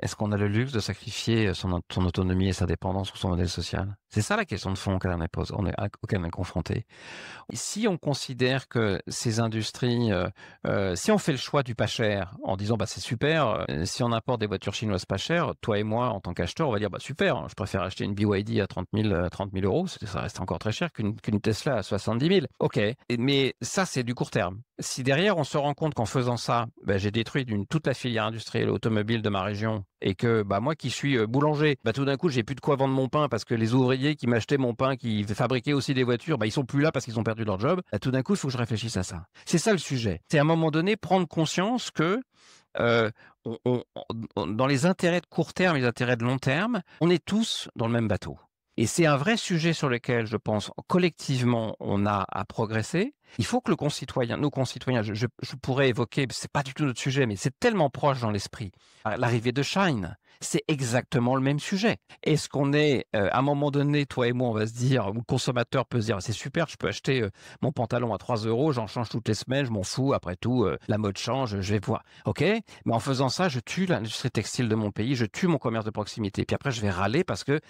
[SPEAKER 1] Est-ce qu'on a le luxe de sacrifier son autonomie et sa dépendance ou son modèle social? C'est ça la question de fond auquel on est confronté. Si on considère que ces industries, si on fait le choix du pas cher en disant bah c'est super, si on importe des voitures chinoises pas chères, toi et moi en tant qu'acheteur, on va dire bah super, je préfère acheter une BYD à 30 000 euros, ça reste encore très cher qu'une Tesla à 70 000. Ok, mais ça c'est du court terme. Si derrière on se rend compte qu'en faisant ça, bah, j'ai détruit toute la filière industrielle automobile de ma région et que bah moi qui suis boulanger, bah tout d'un coup j'ai plus de quoi vendre mon pain parce que les ouvriers qui m'achetaient mon pain, qui fabriquaient aussi des voitures, bah ils sont plus là parce qu'ils ont perdu leur job. Bah, tout d'un coup il faut que je réfléchisse à ça. C'est ça le sujet. C'est à un moment donné prendre conscience que euh, dans les intérêts de court terme et les intérêts de long terme, on est tous dans le même bateau. Et c'est un vrai sujet sur lequel, je pense, collectivement, on a à progresser. Il faut que nos concitoyens, je pourrais évoquer, c'est pas du tout notre sujet, mais c'est tellement proche dans l'esprit. L'arrivée de Shine, c'est exactement le même sujet. Est-ce qu'on est, à un moment donné, toi et moi, on va se dire, ou le consommateur peut se dire, c'est super, je peux acheter mon pantalon à 3 euros, j'en change toutes les semaines, je m'en fous, après tout, la mode change, je vais voir. Ok, mais en faisant ça, je tue l'industrie textile de mon pays, je tue mon commerce de proximité. Puis après, je vais râler parce que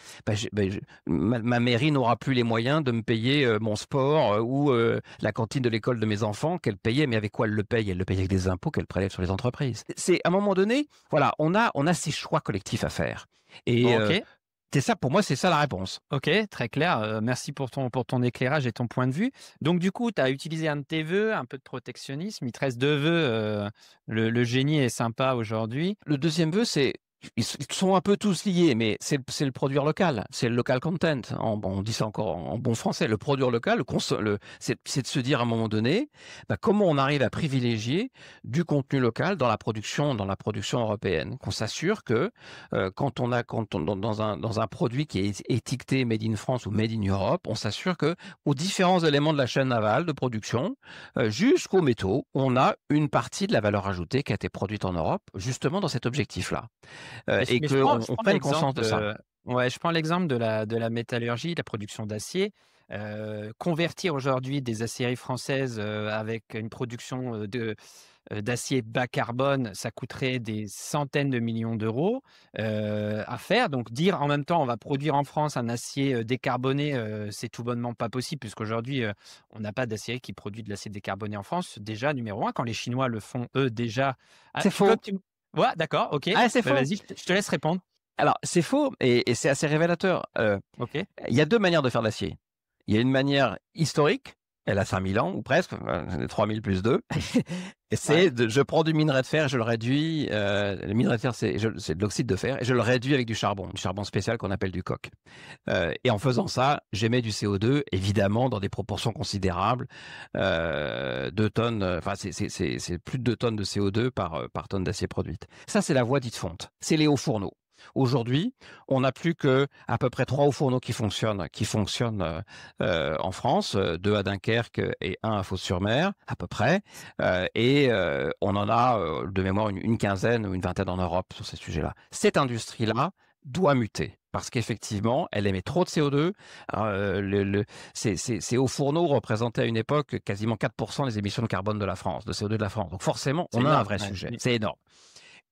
[SPEAKER 1] ma mairie n'aura plus les moyens de me payer mon sport ou la cantine de l'école de mes enfants qu'elle payait, mais avec quoi elle le paye? Elle le paye avec des impôts qu'elle prélève sur les entreprises. C'est à un moment donné, voilà, on a ces choix collectifs à faire. Et
[SPEAKER 2] OK.
[SPEAKER 1] c'est ça, pour moi, c'est ça la réponse.
[SPEAKER 2] OK, très clair. Merci pour ton éclairage et ton point de vue. Donc du coup, tu as utilisé un de tes vœux, un peu de protectionnisme. Il te reste 2 vœux, le génie est sympa aujourd'hui.
[SPEAKER 1] Le deuxième vœu, ils sont un peu tous liés, mais c'est le produire local, c'est le local content. On dit ça encore en bon français. Le produire local, c'est de se dire à un moment donné, bah, comment on arrive à privilégier du contenu local dans la production européenne, qu'on s'assure que dans un produit qui est étiqueté Made in France ou Made in Europe, on s'assure que aux différents éléments de la chaîne navale de production, jusqu'aux métaux, on a une partie de la valeur ajoutée qui a été produite en Europe, justement dans cet objectif-là. Et
[SPEAKER 2] Mais je
[SPEAKER 1] qu'on
[SPEAKER 2] prends
[SPEAKER 1] prenne conscience de ça.
[SPEAKER 2] ouais, je prends l'exemple de la métallurgie, de la production d'acier. Convertir aujourd'hui des aciéries françaises, avec une production, d'acier bas carbone, ça coûterait des centaines de millions d'euros, à faire. Donc dire en même temps: «On va produire en France un acier, décarboné», c'est tout bonnement pas possible puisqu'aujourd'hui, on n'a pas d'aciérie qui produit de l'acier décarboné en France. Déjà numéro un, quand les Chinois le font eux déjà. Ah,
[SPEAKER 1] C'est
[SPEAKER 2] tu peux
[SPEAKER 1] faux.
[SPEAKER 2] tu ouais, d'accord, OK.
[SPEAKER 1] Ah, c'est
[SPEAKER 2] Bah,
[SPEAKER 1] faux.
[SPEAKER 2] vas-y, je te laisse répondre.
[SPEAKER 1] Alors, c'est faux et c'est assez révélateur.
[SPEAKER 2] OK.
[SPEAKER 1] Il y a 2 manières de faire de l'acier. Il y a une manière historique, elle a 5000 ans ou presque, 3000 plus 2. Et
[SPEAKER 2] Ouais.
[SPEAKER 1] je prends du minerai de fer et je le réduis, le minerai de fer, c'est de l'oxyde de fer et je le réduis avec du charbon spécial qu'on appelle du coke. Et en faisant ça, j'émets du CO2, évidemment, dans des proportions considérables, 2 tonnes, enfin, c'est plus de 2 tonnes de CO2 par tonne d'acier produite. Ça, c'est la voie dite fonte. C'est les hauts fourneaux. Aujourd'hui, on n'a plus que à peu près 3 hauts fourneaux qui fonctionnent en France, 2 à Dunkerque et 1 à Fos-sur-Mer, à peu près. On en a de mémoire une quinzaine ou une vingtaine en Europe sur ces sujets-là. Cette industrie-là doit muter parce qu'effectivement, elle émet trop de CO2. Ces hauts fourneaux représentaient à une époque quasiment 4% des émissions de carbone de la France, de CO2 de la France. Donc forcément,
[SPEAKER 2] C'est
[SPEAKER 1] on a un
[SPEAKER 2] énorme,
[SPEAKER 1] vrai
[SPEAKER 2] ouais.
[SPEAKER 1] sujet. C'est énorme.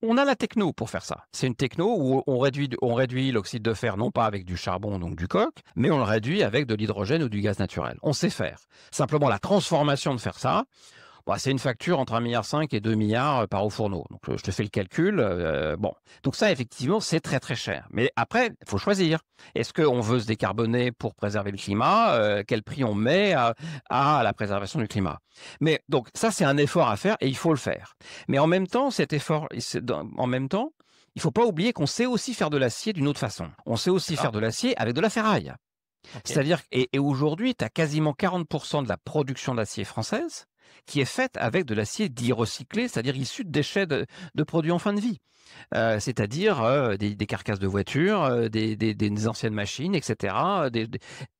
[SPEAKER 1] On a la techno pour faire ça. C'est une techno où on réduit l'oxyde de fer, non pas avec du charbon, donc du coke, mais on le réduit avec de l'hydrogène ou du gaz naturel. On sait faire. Simplement, la transformation de faire ça, bah, c'est une facture entre 1,5 milliard et 2 milliards par haut fourneau. Donc, je te fais le calcul. Bon. Donc ça, effectivement, c'est très, très cher. Mais après, il faut choisir. Est-ce qu'on veut se décarboner pour préserver le climat? Quel prix on met à la préservation du climat? Mais donc, ça, c'est un effort à faire et il faut le faire. Mais en même temps, cet effort, en même temps, il faut pas oublier qu'on sait aussi faire de l'acier d'une autre façon. On sait aussi
[SPEAKER 2] D'accord.
[SPEAKER 1] faire de l'acier avec de la ferraille.
[SPEAKER 2] OK.
[SPEAKER 1] C'est-à-dire, et aujourd'hui, tu as quasiment 40% de la production d'acier française qui est faite avec de l'acier dit recyclé, c'est-à-dire issu de déchets de produits en fin de vie. C'est-à-dire des carcasses de voitures, des anciennes machines, etc.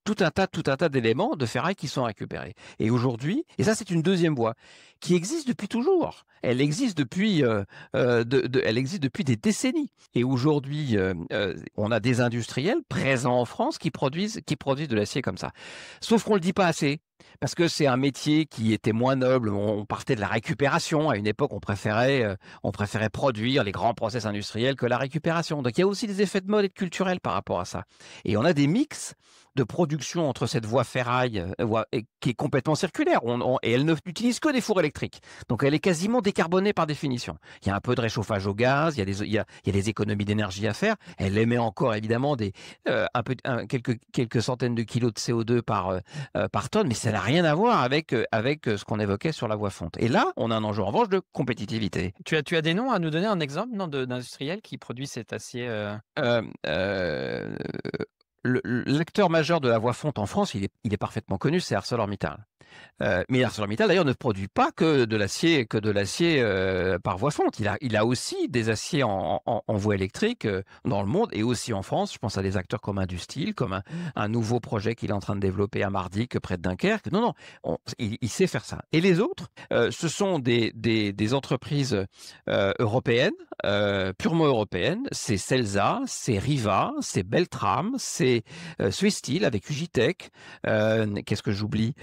[SPEAKER 1] Tout un tas d'éléments de ferraille qui sont récupérés. Et aujourd'hui, et ça c'est une deuxième voie qui existe depuis toujours. Elle existe depuis, elle existe depuis des décennies. Et aujourd'hui, on a des industriels présents en France qui produisent de l'acier comme ça. Sauf qu'on le dit pas assez. Parce que c'est un métier qui était moins noble. On partait de la récupération. À une époque, on préférait produire les grands process industriels que la récupération. Donc il y a aussi des effets de mode et de culturel par rapport à ça. Et on a des mix de production entre cette voie ferraille qui est complètement circulaire. Et elle n'utilise que des fours électriques. Donc elle est quasiment décarbonée par définition. Il y a un peu de réchauffage au gaz, il y a des économies d'énergie à faire. Elle émet encore évidemment quelques centaines de kilos de CO2 par tonne, mais ça n'a rien à voir avec ce qu'on évoquait sur la voie fonte. Et là, on a un enjeu en revanche de compétitivité.
[SPEAKER 2] Tu as des noms à nous donner, un exemple d'industriel qui produit cet acier
[SPEAKER 1] Euh, euh, L'acteur majeur de la voie fonte en France, il est parfaitement connu, c'est ArcelorMittal. Mais ArcelorMittal d'ailleurs ne produit pas que de l'acier par voie fonte. Il a aussi des aciers en voie électrique dans le monde et aussi en France. Je pense à des acteurs comme Industeel, comme un nouveau projet qu'il est en train de développer à Mardic, près de Dunkerque. Non, il sait faire ça. Et les autres, ce sont des entreprises européennes, purement européennes. C'est Celsa, c'est Riva, c'est Beltram, c'est Swiss Steel avec Ugitech. Qu'est-ce que j'oublie?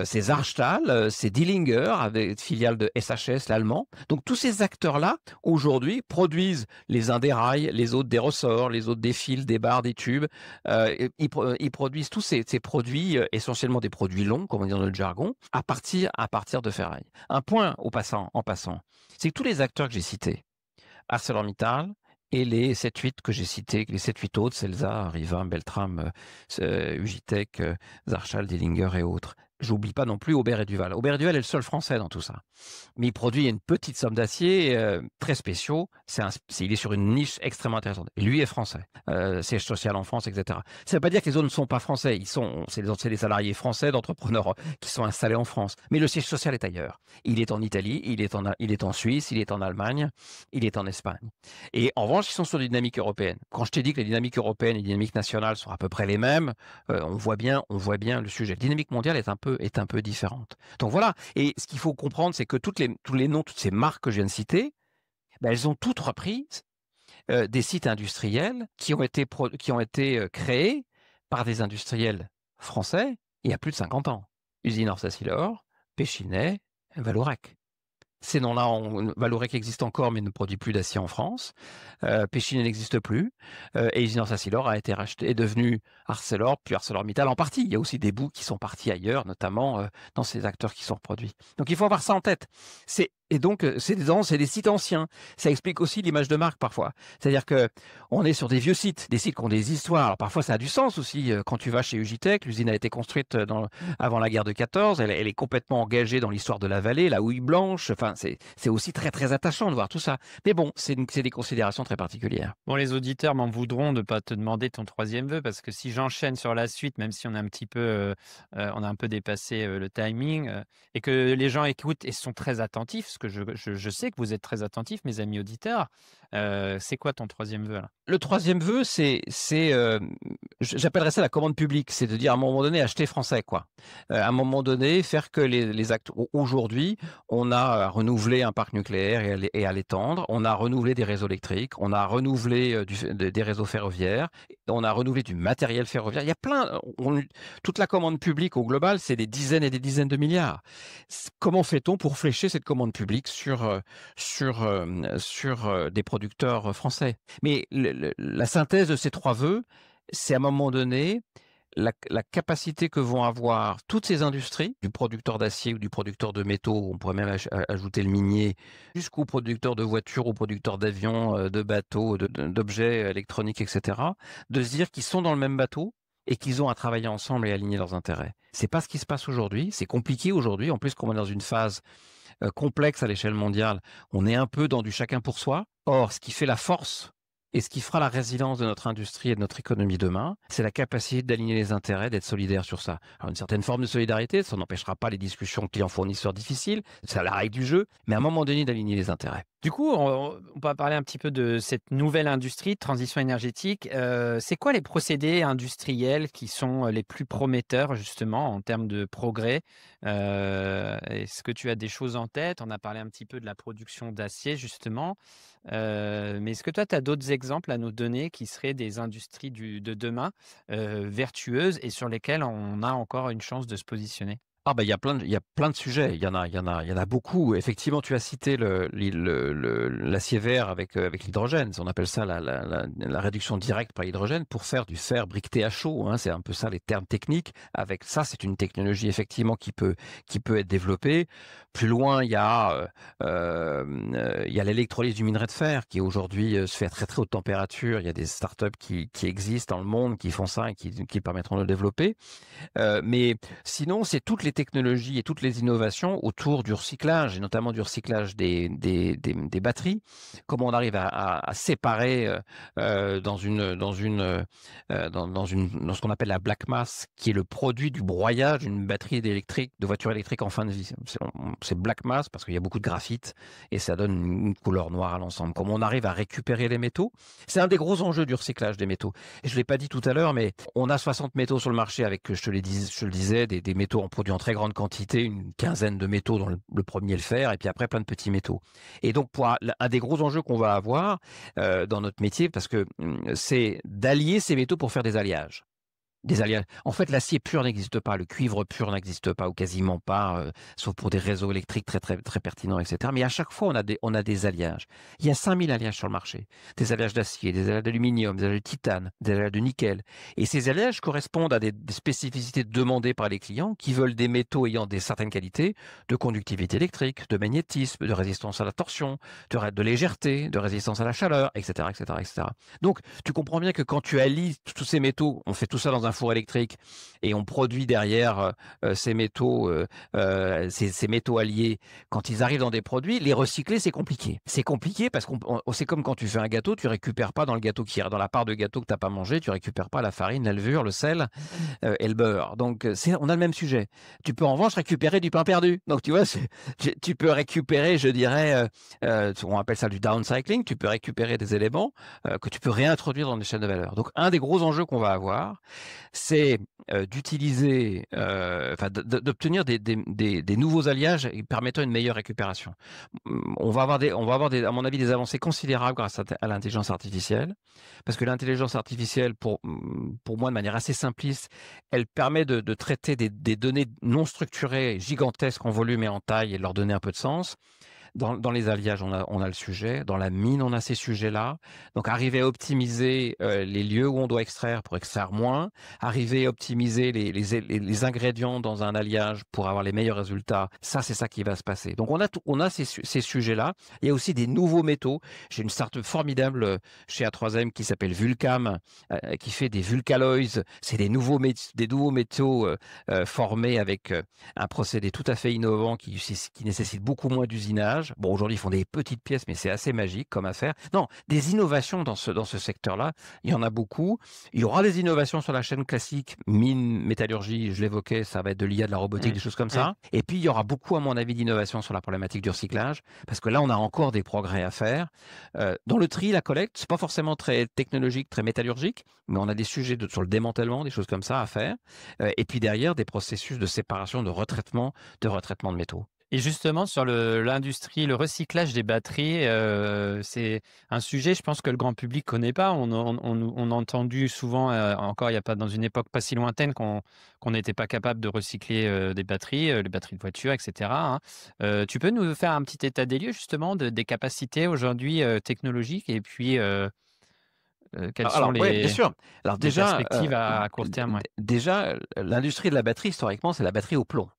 [SPEAKER 1] C'est Saarstahl, c'est Dillinger, avec filiale de SHS, l'allemand. Donc tous ces acteurs-là, aujourd'hui, produisent les uns des rails, les autres des ressorts, les autres des fils, des barres, des tubes. Ils produisent tous ces produits, essentiellement des produits longs, comme on dit dans le jargon, à partir de ferraille. Un point en passant, c'est que tous les acteurs que j'ai cités, ArcelorMittal, et les 7-8 que j'ai cités, les 7-8 autres, Celsa, Riva, Beltram, Ugitech, Saarstahl, Dillinger et autres. J'oublie pas non plus Aubert et Duval. Aubert et Duval est le seul français dans tout ça. Mais il produit une petite somme d'acier très spéciaux. Il est sur une niche extrêmement intéressante. Et lui est français. Siège social en France, etc. Ça ne veut pas dire que les autres ne sont pas français. C'est des salariés français d'entrepreneurs qui sont installés en France. Mais le siège social est ailleurs. Il est en Italie, il est en Suisse, il est en Allemagne, il est en Espagne. Et en revanche, ils sont sur des dynamiques européennes. Quand je t'ai dit que les dynamiques européennes et les dynamiques nationales sont à peu près les mêmes, on voit bien le sujet. La dynamique mondiale est un peu différente. Donc voilà. Et ce qu'il faut comprendre, c'est que tous les noms, toutes ces marques que je viens de citer, elles ont toutes repris des sites industriels qui ont été créés par des industriels français il y a plus de 50 ans. Usine Ors-Acylor, Péchinet, Vallourec. Ces noms-là, Vallourec existe encore, mais ne produit plus d'acier en France. Péchinet n'existe plus. Et Usine Ors-Acylor a été racheté, est devenu Arcelor, puis ArcelorMittal en partie. Il y a aussi des bouts qui sont partis ailleurs, notamment dans ces acteurs qui sont reproduits. Donc il faut avoir ça en tête. C'est des sites anciens. Ça explique aussi l'image de marque parfois. C'est-à-dire que on est sur des vieux sites, des sites qui ont des histoires. Alors parfois ça a du sens aussi. Quand tu vas chez Ugitech, l'usine a été construite avant la guerre de 14. Elle est complètement engagée dans l'histoire de la vallée, la houille blanche. Enfin, c'est aussi très très attachant de voir tout ça. Mais bon, c'est des considérations très particulières.
[SPEAKER 2] Bon, les auditeurs m'en voudront de ne pas te demander ton troisième vœu, parce que si j'enchaîne sur la suite, même si on a un peu dépassé le timing, et que les gens écoutent et sont très attentifs, parce que je sais que vous êtes très attentifs, mes amis auditeurs, c'est quoi ton troisième vœu là?
[SPEAKER 1] Le troisième vœu, j'appellerais ça la commande publique, c'est de dire à un moment donné acheter français, quoi. À un moment donné, faire que les actes. Aujourd'hui, on a renouvelé un parc nucléaire et à l'étendre, on a renouvelé des réseaux électriques, on a renouvelé des réseaux ferroviaires, on a renouvelé du matériel ferroviaire. Il y a toute la commande publique au global, c'est des dizaines et des dizaines de milliards. Comment fait-on pour flécher cette commande publique sur des producteurs français? Mais la synthèse de ces trois vœux, c'est à un moment donné la capacité que vont avoir toutes ces industries, du producteur d'acier ou du producteur de métaux, on pourrait même ajouter le minier, jusqu'au producteur de voitures, au producteur d'avions, de bateaux, d'objets électroniques, etc., de se dire qu'ils sont dans le même bateau et qu'ils ont à travailler ensemble et aligner leurs intérêts. C'est pas ce qui se passe aujourd'hui. C'est compliqué aujourd'hui. En plus, comme on est dans une phase complexe à l'échelle mondiale, on est un peu dans du chacun pour soi. Or, ce qui fait la force Et ce qui fera la résilience de notre industrie et de notre économie demain, c'est la capacité d'aligner les intérêts, d'être solidaire sur ça. Alors, une certaine forme de solidarité, ça n'empêchera pas les discussions clients-fournisseurs difficiles, c'est la règle du jeu, mais à un moment donné, d'aligner les intérêts.
[SPEAKER 2] Du coup, on va parler un petit peu de cette nouvelle industrie de transition énergétique. C'est quoi les procédés industriels qui sont les plus prometteurs justement en termes de progrès? Est-ce que tu as des choses en tête? On a parlé un petit peu de la production d'acier justement, mais est-ce que toi tu as d'autres exemples à nous donner qui seraient des industries de demain, vertueuses et sur lesquelles on a encore une chance de se positionner?
[SPEAKER 1] Ah bah, il y a plein de sujets, il y en a beaucoup. Effectivement, tu as cité l'acier vert avec l'hydrogène. On appelle ça la réduction directe par l'hydrogène pour faire du fer briqueté à chaud, hein. C'est un peu ça les termes techniques. Avec ça, c'est une technologie effectivement qui peut être développée. Plus loin, il y a l'électrolyse du minerai de fer qui aujourd'hui se fait à très très haute température. Il y a des startups qui existent dans le monde qui font ça et qui permettront de le développer. Mais sinon, c'est toutes les technologies et toutes les innovations autour du recyclage, et notamment du recyclage des batteries. Comment on arrive à séparer dans ce qu'on appelle la black mass, qui est le produit du broyage d'une batterie de voiture électrique en fin de vie. C'est black mass parce qu'il y a beaucoup de graphite et ça donne une couleur noire à l'ensemble. Comment on arrive à récupérer les métaux, c'est un des gros enjeux du recyclage des métaux. Et je ne l'ai pas dit tout à l'heure, mais on a 60 métaux sur le marché avec, je le disais, des métaux en produit en très grande quantité, une quinzaine de métaux dont le premier est le fer, et puis après plein de petits métaux. Et donc, un des gros enjeux qu'on va avoir dans notre métier, parce que c'est d'allier ces métaux pour faire des alliages. Des alliages. En fait, l'acier pur n'existe pas, le cuivre pur n'existe pas ou quasiment pas, sauf pour des réseaux électriques très, très, très pertinents, etc. Mais à chaque fois, on a des alliages. Il y a 5000 alliages sur le marché. Des alliages d'acier, des alliages d'aluminium, des alliages de titane, des alliages de nickel. Et ces alliages correspondent à des spécificités demandées par les clients qui veulent des métaux ayant certaines qualités de conductivité électrique, de magnétisme, de résistance à la torsion, de légèreté, de résistance à la chaleur, etc., etc., etc. Donc, tu comprends bien que quand tu allies tous ces métaux, on fait tout ça dans un four électrique et on produit derrière ces métaux alliés. Quand ils arrivent dans des produits, les recycler, c'est compliqué. C'est compliqué parce que c'est comme quand tu fais un gâteau, tu récupères pas dans le gâteau dans la part de gâteau que tu n'as pas mangé, tu récupères pas la farine, la levure, le sel et le beurre. Donc, on a le même sujet. Tu peux en revanche récupérer du pain perdu. Donc, tu vois, tu peux récupérer, je dirais, on appelle ça du downcycling, tu peux récupérer des éléments que tu peux réintroduire dans des chaînes de valeur. Donc, un des gros enjeux qu'on va avoir, c'est d'utiliser, d'obtenir des nouveaux alliages permettant une meilleure récupération. On va avoir à mon avis, des avancées considérables grâce à l'intelligence artificielle, parce que l'intelligence artificielle, pour moi, de manière assez simpliste, elle permet de traiter des données non structurées, gigantesques en volume et en taille, et de leur donner un peu de sens. Dans les alliages, on a le sujet. Dans la mine, on a ces sujets-là. Donc, arriver à optimiser les lieux où on doit extraire pour extraire moins. Arriver à optimiser les ingrédients dans un alliage pour avoir les meilleurs résultats. Ça, c'est ça qui va se passer. Donc, on a ces sujets-là. Il y a aussi des nouveaux métaux. J'ai une start-up formidable chez A3M qui s'appelle Vulcam, qui fait des Vulcaloys. C'est des nouveaux métaux formés avec un procédé tout à fait innovant qui nécessite beaucoup moins d'usinage. Bon, aujourd'hui, ils font des petites pièces, mais c'est assez magique comme affaire. Non, des innovations dans ce secteur-là, il y en a beaucoup. Il y aura des innovations sur la chaîne classique, mine, métallurgie, je l'évoquais, ça va être de l'IA, de la robotique, des choses comme ça. Et puis, il y aura beaucoup, à mon avis, d'innovations sur la problématique du recyclage, parce que là, on a encore des progrès à faire. Dans le tri, la collecte, c'est pas forcément très technologique, très métallurgique, mais on a des sujets sur le démantèlement, des choses comme ça à faire. Et puis derrière, des processus de séparation, de retraitement de métaux.
[SPEAKER 2] Et justement, sur l'industrie, le recyclage des batteries, c'est un sujet, je pense, que le grand public connaît pas. On a entendu souvent, encore il y a pas dans une époque pas si lointaine, qu'on n'était pas capable de recycler des batteries, les batteries de voiture, et cetera, hein. Tu peux nous faire un petit état des lieux, justement, des capacités aujourd'hui technologiques et puis quelles sont
[SPEAKER 1] Ouais, bien sûr. Alors
[SPEAKER 2] les
[SPEAKER 1] déjà,
[SPEAKER 2] perspectives à court terme? Ouais.
[SPEAKER 1] déjà, l'industrie de la batterie, historiquement, c'est la batterie au plomb.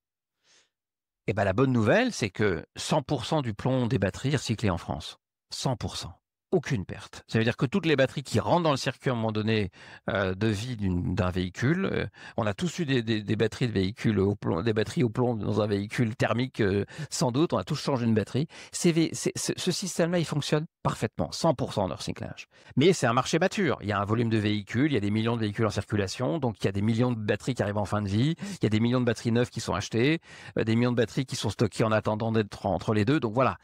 [SPEAKER 1] Et ben, la bonne nouvelle, c'est que 100% du plomb des batteries est recyclé en France. 100%. aucune perte. Ça veut dire que toutes les batteries qui rentrent dans le circuit à un moment donné de vie d'un véhicule, on a tous eu des batteries de véhicules au plomb, des batteries au plomb dans un véhicule thermique, sans doute. On a tous changé une batterie. Ce système-là, il fonctionne parfaitement, 100% de recyclage. Mais c'est un marché mature. Il y a un volume de véhicules, il y a des millions de véhicules en circulation, donc il y a des millions de batteries qui arrivent en fin de vie, il y a des millions de batteries neuves qui sont achetées, des millions de batteries qui sont stockées en attendant d'être entre les deux. Donc voilà.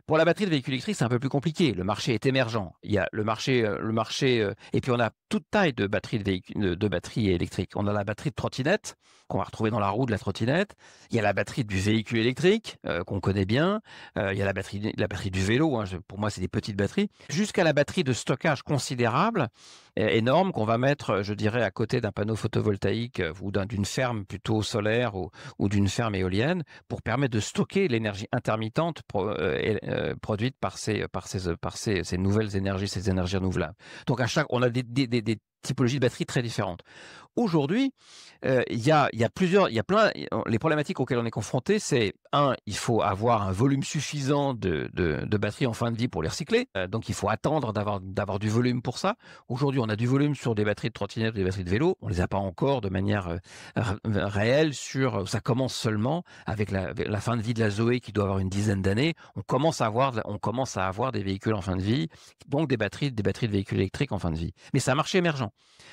[SPEAKER 1] Pour la batterie de véhicule électrique, c'est un peu plus compliqué. Le marché est émergent. Il y a et puis on a toute taille de batteries de batteries électriques. On a la batterie de trottinette qu'on va retrouver dans la roue de la trottinette. Il y a la batterie du véhicule électrique qu'on connaît bien. Il y a la batterie du vélo. Pour moi, c'est des petites batteries. Jusqu'à la batterie de stockage considérable, énorme, qu'on va mettre, je dirais, à côté d'un panneau photovoltaïque ou d'une ferme plutôt solaire ou d'une ferme éolienne pour permettre de stocker l'énergie intermittente produite par ces nouvelles énergies, ces énergies renouvelables. Donc on a des typologies de batteries très différentes. Aujourd'hui, il y a plein. Les problématiques auxquelles on est confronté, c'est il faut avoir un volume suffisant de batteries en fin de vie pour les recycler. Donc il faut attendre d'avoir du volume pour ça. Aujourd'hui, on a du volume sur des batteries de trottinette, des batteries de vélo. On les a pas encore de manière réelle ça commence seulement avec la fin de vie de la Zoé qui doit avoir une dizaine d'années. On commence à avoir des véhicules en fin de vie, donc des batteries de véhicules électriques en fin de vie. Mais c'est un marché émergent.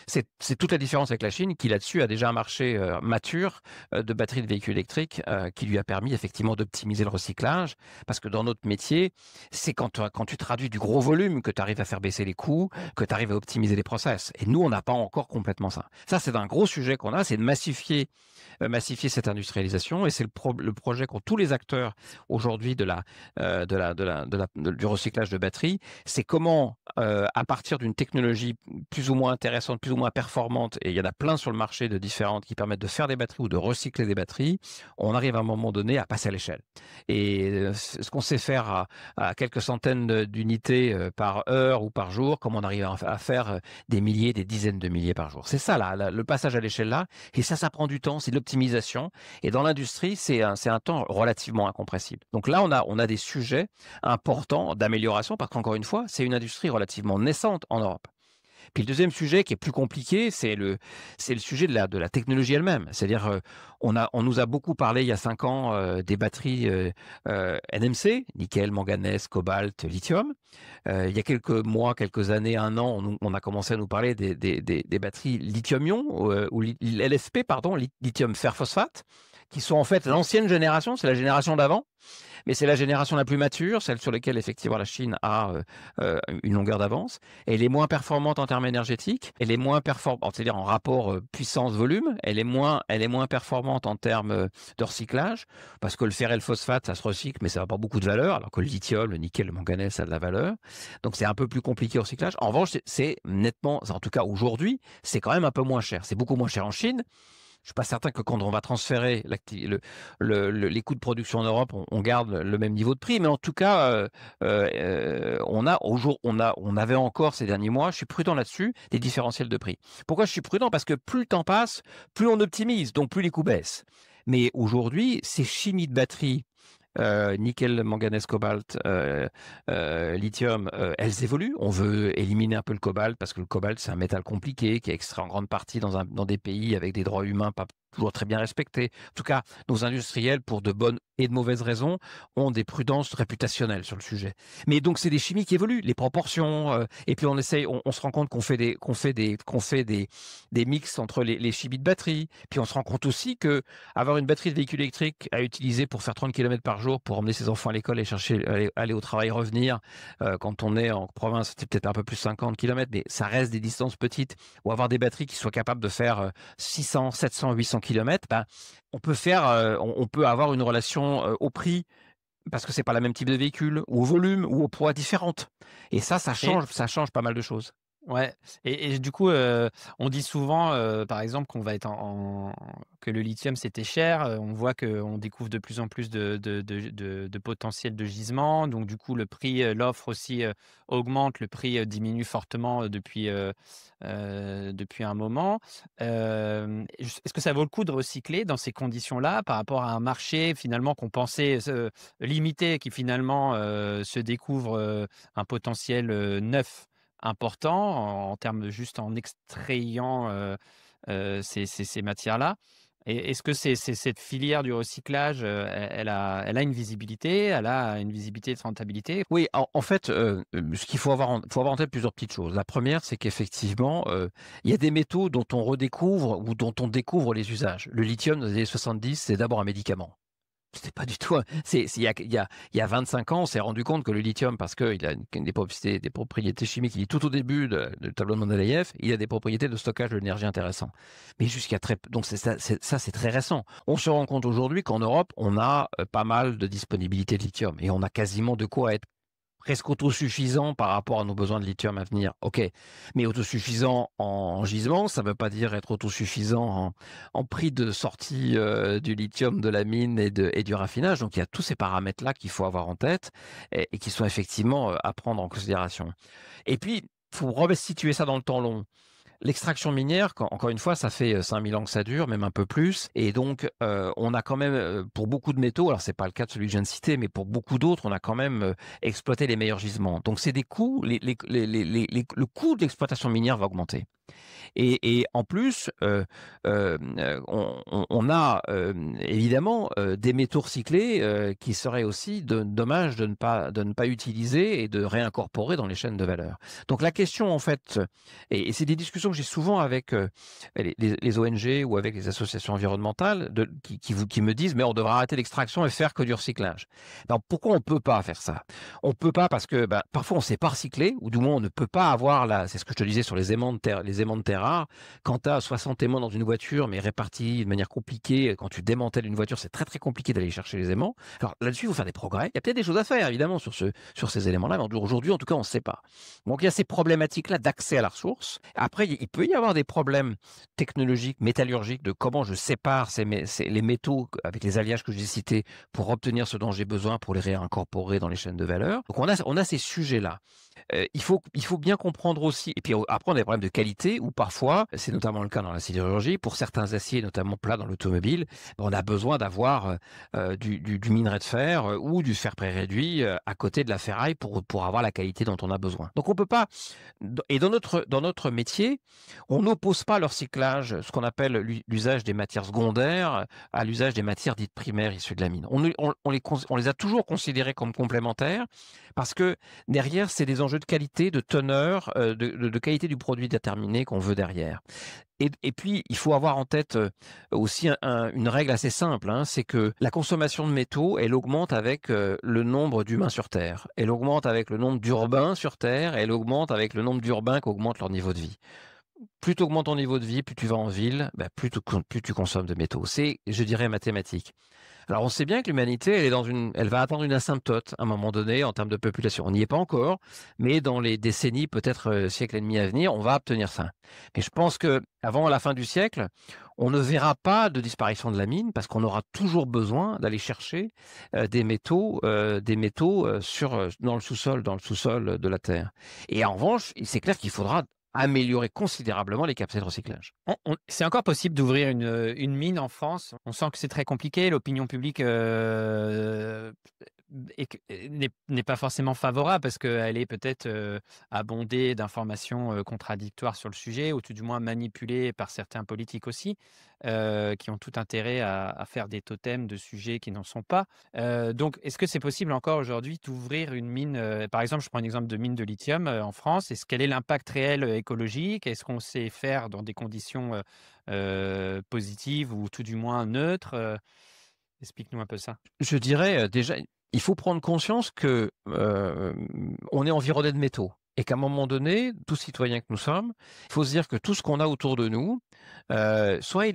[SPEAKER 1] C'est toute la différence avec la Chine qui là-dessus a déjà un marché mature de batteries de véhicules électriques qui lui a permis effectivement d'optimiser le recyclage, parce que dans notre métier, c'est quand tu traduis du gros volume que tu arrives à faire baisser les coûts, que tu arrives à optimiser les process. Et nous, on n'a pas encore complètement ça. Ça, c'est un gros sujet qu'on a, c'est de massifier cette industrialisation, et c'est le projet qu'ont tous les acteurs aujourd'hui du recyclage de batteries. C'est comment, à partir d'une technologie plus ou moins intéressante, plus ou moins performante, et il y en a plein sur le marché de différentes qui permettent de faire des batteries ou de recycler des batteries, on arrive à un moment donné à passer à l'échelle. Et ce qu'on sait faire à quelques centaines d'unités par heure ou par jour, comme on arrive à faire des milliers, des dizaines de milliers par jour. C'est ça, là, le passage à l'échelle là. Et ça prend du temps, c'est de l'optimisation. Et dans l'industrie, c'est un temps relativement incompressible. Donc là, on a des sujets importants d'amélioration, parce qu'encore une fois, c'est une industrie relativement naissante en Europe. Puis le deuxième sujet qui est plus compliqué, c'est le sujet de la technologie elle-même. C'est-à-dire, on nous a beaucoup parlé il y a 5 ans des batteries NMC, nickel, manganèse, cobalt, lithium. Il y a quelques mois, quelques années, 1 an, on a commencé à nous parler des batteries lithium-ion, ou LFP, pardon, lithium fer phosphate, qui sont en fait l'ancienne génération, c'est la génération d'avant. Mais c'est la génération la plus mature, celle sur laquelle effectivement la Chine a une longueur d'avance. Elle est moins performante en termes énergétiques, elle est moins performante, c'est-à-dire en rapport puissance-volume, elle est moins performante en termes de recyclage, parce que le fer et le phosphate, ça se recycle, mais ça n'a pas beaucoup de valeur, alors que le lithium, le nickel, le manganèse, ça a de la valeur. Donc c'est un peu plus compliqué au recyclage. En revanche, c'est nettement, en tout cas aujourd'hui, c'est quand même un peu moins cher. C'est beaucoup moins cher en Chine. Je ne suis pas certain que quand on va transférer les coûts de production en Europe, on garde le même niveau de prix. Mais en tout cas, on avait encore ces derniers mois, je suis prudent là-dessus, des différentiels de prix. Pourquoi je suis prudent? Parce que plus le temps passe, plus on optimise, donc plus les coûts baissent. Mais aujourd'hui, ces chimies de batterie, nickel, manganèse, cobalt, lithium, elles évoluent. On veut éliminer un peu le cobalt parce que le cobalt, c'est un métal compliqué qui est extrait en grande partie dans des pays avec des droits humains pas toujours très bien respectés. En tout cas, nos industriels, pour de bonnes et de mauvaises raisons, ont des prudences réputationnelles sur le sujet. Mais donc, c'est des chimies qui évoluent, les proportions, et puis on se rend compte qu'on fait des mix entre les chimies de batterie. Puis on se rend compte aussi que avoir une batterie de véhicule électrique à utiliser pour faire 30 km par jour, pour emmener ses enfants à l'école et aller au travail, revenir, quand on est en province, c'est peut-être un peu plus 50 km, mais ça reste des distances petites, ou avoir des batteries qui soient capables de faire 600, 700, 800 km, on peut avoir une relation au prix, parce que c'est pas le même type de véhicule, ou au volume, ou au poids différente. Et ça change pas mal de choses.
[SPEAKER 2] Ouais et du coup, on dit souvent, par exemple, qu'on va être que le lithium, c'était cher, on voit qu'on découvre de plus en plus de potentiel de gisement, donc du coup, le prix, l'offre aussi, augmente, le prix, diminue fortement, depuis un moment. Est-ce que ça vaut le coup de recycler dans ces conditions-là, par rapport à un marché finalement qu'on pensait limité, qui finalement, se découvre, un potentiel, neuf? Important en termes de juste en extrayant, ces matières-là et est-ce que cette filière du recyclage, elle a une visibilité? Elle a une visibilité de rentabilité?
[SPEAKER 1] Oui, en fait, ce qu'il faut avoir en tête plusieurs petites choses. La première, c'est qu'effectivement, il y a des métaux dont on redécouvre ou dont on découvre les usages. Le lithium, dans les années 70, c'est d'abord un médicament. C'était pas du tout il y a 25 ans, on s'est rendu compte que le lithium, parce qu'il a des propriétés chimiques, il est tout au début du tableau de Mendeleïev, il a des propriétés de stockage de l'énergie intéressantes. Mais jusqu'à très donc c'est très récent. On se rend compte aujourd'hui qu'en Europe, on a, pas mal de disponibilité de lithium et on a quasiment de quoi être presque autosuffisant par rapport à nos besoins de lithium à venir. OK, mais autosuffisant en gisement, ça ne veut pas dire être autosuffisant en prix de sortie, du lithium de la mine et du raffinage. Donc il y a tous ces paramètres-là qu'il faut avoir en tête et qui sont effectivement, à prendre en considération. Et puis, il faut resituer ça dans le temps long. L'extraction minière, encore une fois, ça fait 5000 ans que ça dure, même un peu plus. Et donc, on a quand même, pour beaucoup de métaux, alors c'est pas le cas de celui que je viens de citer, mais pour beaucoup d'autres, on a quand même exploité les meilleurs gisements. Donc, c'est des coûts, le coût de l'exploitation minière va augmenter. Et en plus, on a évidemment des métaux recyclés qui seraient aussi dommage de ne pas utiliser et de réincorporer dans les chaînes de valeur. Donc la question en fait, et c'est des discussions que j'ai souvent avec les ONG ou avec les associations environnementales qui me disent mais on devrait arrêter l'extraction et faire que du recyclage. Alors pourquoi on peut pas faire ça? On peut pas parce que parfois on ne sait pas recycler ou du moins on ne peut pas avoir c'est ce que je te disais sur les aimants de terre rares. Quand tu as 60 aimants dans une voiture, mais répartis de manière compliquée, quand tu démantèles une voiture, c'est très très compliqué d'aller chercher les aimants. Alors là-dessus, il faut faire des progrès. Il y a peut-être des choses à faire, évidemment, sur ces éléments-là, mais aujourd'hui, en tout cas, on ne sait pas. Donc il y a ces problématiques-là d'accès à la ressource. Après, il peut y avoir des problèmes technologiques, métallurgiques, de comment je sépare les métaux avec les alliages que j'ai cités pour obtenir ce dont j'ai besoin pour les réincorporer dans les chaînes de valeur. Donc on a ces sujets-là. Il faut bien comprendre aussi, et puis après on a des problèmes de qualité où parfois, c'est notamment le cas dans la sidérurgie, pour certains aciers, notamment plats dans l'automobile, on a besoin d'avoir du minerai de fer ou du fer pré-réduit à côté de la ferraille pour avoir la qualité dont on a besoin. Donc on peut pas, et dans notre métier, on n'oppose pas le recyclage, ce qu'on appelle l'usage des matières secondaires, à l'usage des matières dites primaires issues de la mine. On les a toujours considérées comme complémentaires parce que derrière, c'est des enjeux de qualité, de teneur, de qualité du produit déterminé qu'on veut derrière. Et puis, il faut avoir en tête aussi une règle assez simple, hein, c'est que la consommation de métaux, elle augmente avec le nombre d'humains sur Terre. Elle augmente avec le nombre d'urbains sur Terre, et elle augmente avec le nombre d'urbains qui augmentent leur niveau de vie. Plus tu augmentes ton niveau de vie, plus tu vas en ville, plus tu consommes de métaux. C'est, je dirais, mathématique. Alors, on sait bien que l'humanité, elle va atteindre une asymptote à un moment donné en termes de population. On n'y est pas encore, mais dans les décennies, peut-être siècle et demi à venir, on va obtenir ça. Mais je pense que avant la fin du siècle, on ne verra pas de disparition de la mine parce qu'on aura toujours besoin d'aller chercher des métaux, dans le sous-sol de la Terre. Et en revanche, c'est clair qu'il faudra améliorer considérablement les capacités de recyclage.
[SPEAKER 2] C'est encore possible d'ouvrir une mine en France? On sent que c'est très compliqué, l'opinion publique, n'est pas forcément favorable parce qu'elle est peut-être, abondée d'informations, contradictoires sur le sujet ou tout du moins manipulée par certains politiques aussi, qui ont tout intérêt à faire des totems de sujets qui n'en sont pas. Donc est-ce que c'est possible encore aujourd'hui d'ouvrir une mine, par exemple, je prends un exemple de mine de lithium, en France. Quel est l'impact réel, écologique? Est-ce qu'on sait faire dans des conditions, positives ou tout du moins neutres? Explique-nous un peu ça.
[SPEAKER 1] Je dirais déjà, il faut prendre conscience que on est environné de métaux. et qu'à un moment donné, tous citoyens que nous sommes, il faut se dire que tout ce qu'on a autour de nous, soit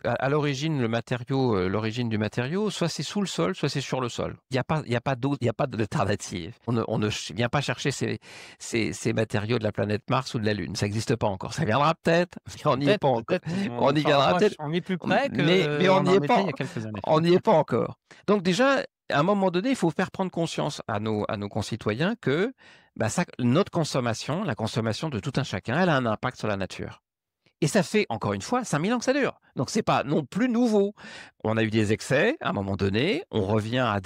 [SPEAKER 1] à l'origine l'origine du matériau, soit c'est sous le sol, soit c'est sur le sol. Il y a pas d'autre, il y a pas d'alternative. On ne vient pas chercher ces matériaux de la planète Mars ou de la Lune. Ça n'existe pas encore. Ça viendra peut-être, mais on n'y est pas encore. On y viendra peut-être.
[SPEAKER 2] On est plus près
[SPEAKER 1] mais on
[SPEAKER 2] qu'on
[SPEAKER 1] n'y
[SPEAKER 2] en
[SPEAKER 1] est
[SPEAKER 2] était
[SPEAKER 1] pas.
[SPEAKER 2] il y a quelques années.
[SPEAKER 1] On n'y est pas encore. Donc déjà, à un moment donné, il faut faire prendre conscience à nos concitoyens que notre consommation, la consommation de tout un chacun, elle a un impact sur la nature. Et ça fait, encore une fois, 5000 ans que ça dure. Donc, c'est pas non plus nouveau. On a eu des excès à un moment donné. On revient à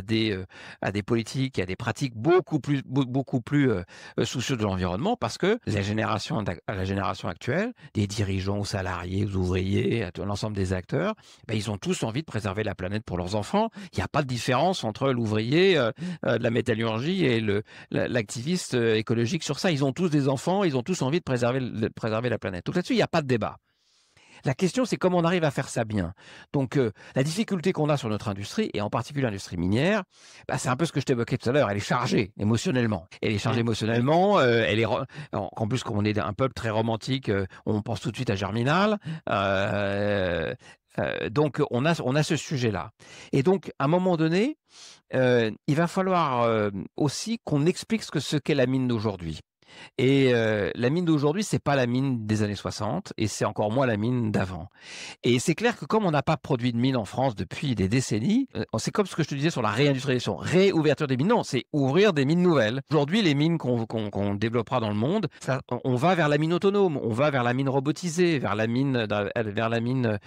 [SPEAKER 1] des politiques, à des pratiques beaucoup plus soucieuses de l'environnement parce que la génération actuelle, des dirigeants aux salariés, aux ouvriers, à l'ensemble des acteurs, ils ont tous envie de préserver la planète pour leurs enfants. Il n'y a pas de différence entre l'ouvrier de la métallurgie et l'activiste écologique sur ça. Ils ont tous des enfants, ils ont tous envie de préserver la planète. Donc là-dessus, il n'y a pas de débat. La question, c'est comment on arrive à faire ça bien. Donc, la difficulté qu'on a sur notre industrie, et en particulier l'industrie minière, c'est un peu ce que je t'évoquais tout à l'heure. Elle est chargée émotionnellement. Elle est chargée émotionnellement. En plus, comme on est un peuple très romantique, on pense tout de suite à Germinal. Donc, on a ce sujet-là. Et donc, à un moment donné, il va falloir aussi qu'on explique ce qu'est la mine d'aujourd'hui. Et la mine d'aujourd'hui, c'est pas la mine des années 60 et c'est encore moins la mine d'avant. Et c'est clair que comme on n'a pas produit de mine en France depuis des décennies, c'est comme ce que je te disais sur la réindustrialisation, réouverture des mines. Non, c'est ouvrir des mines nouvelles. Aujourd'hui, les mines qu'on développera dans le monde, on va vers la mine autonome, on va vers la mine robotisée, vers la mine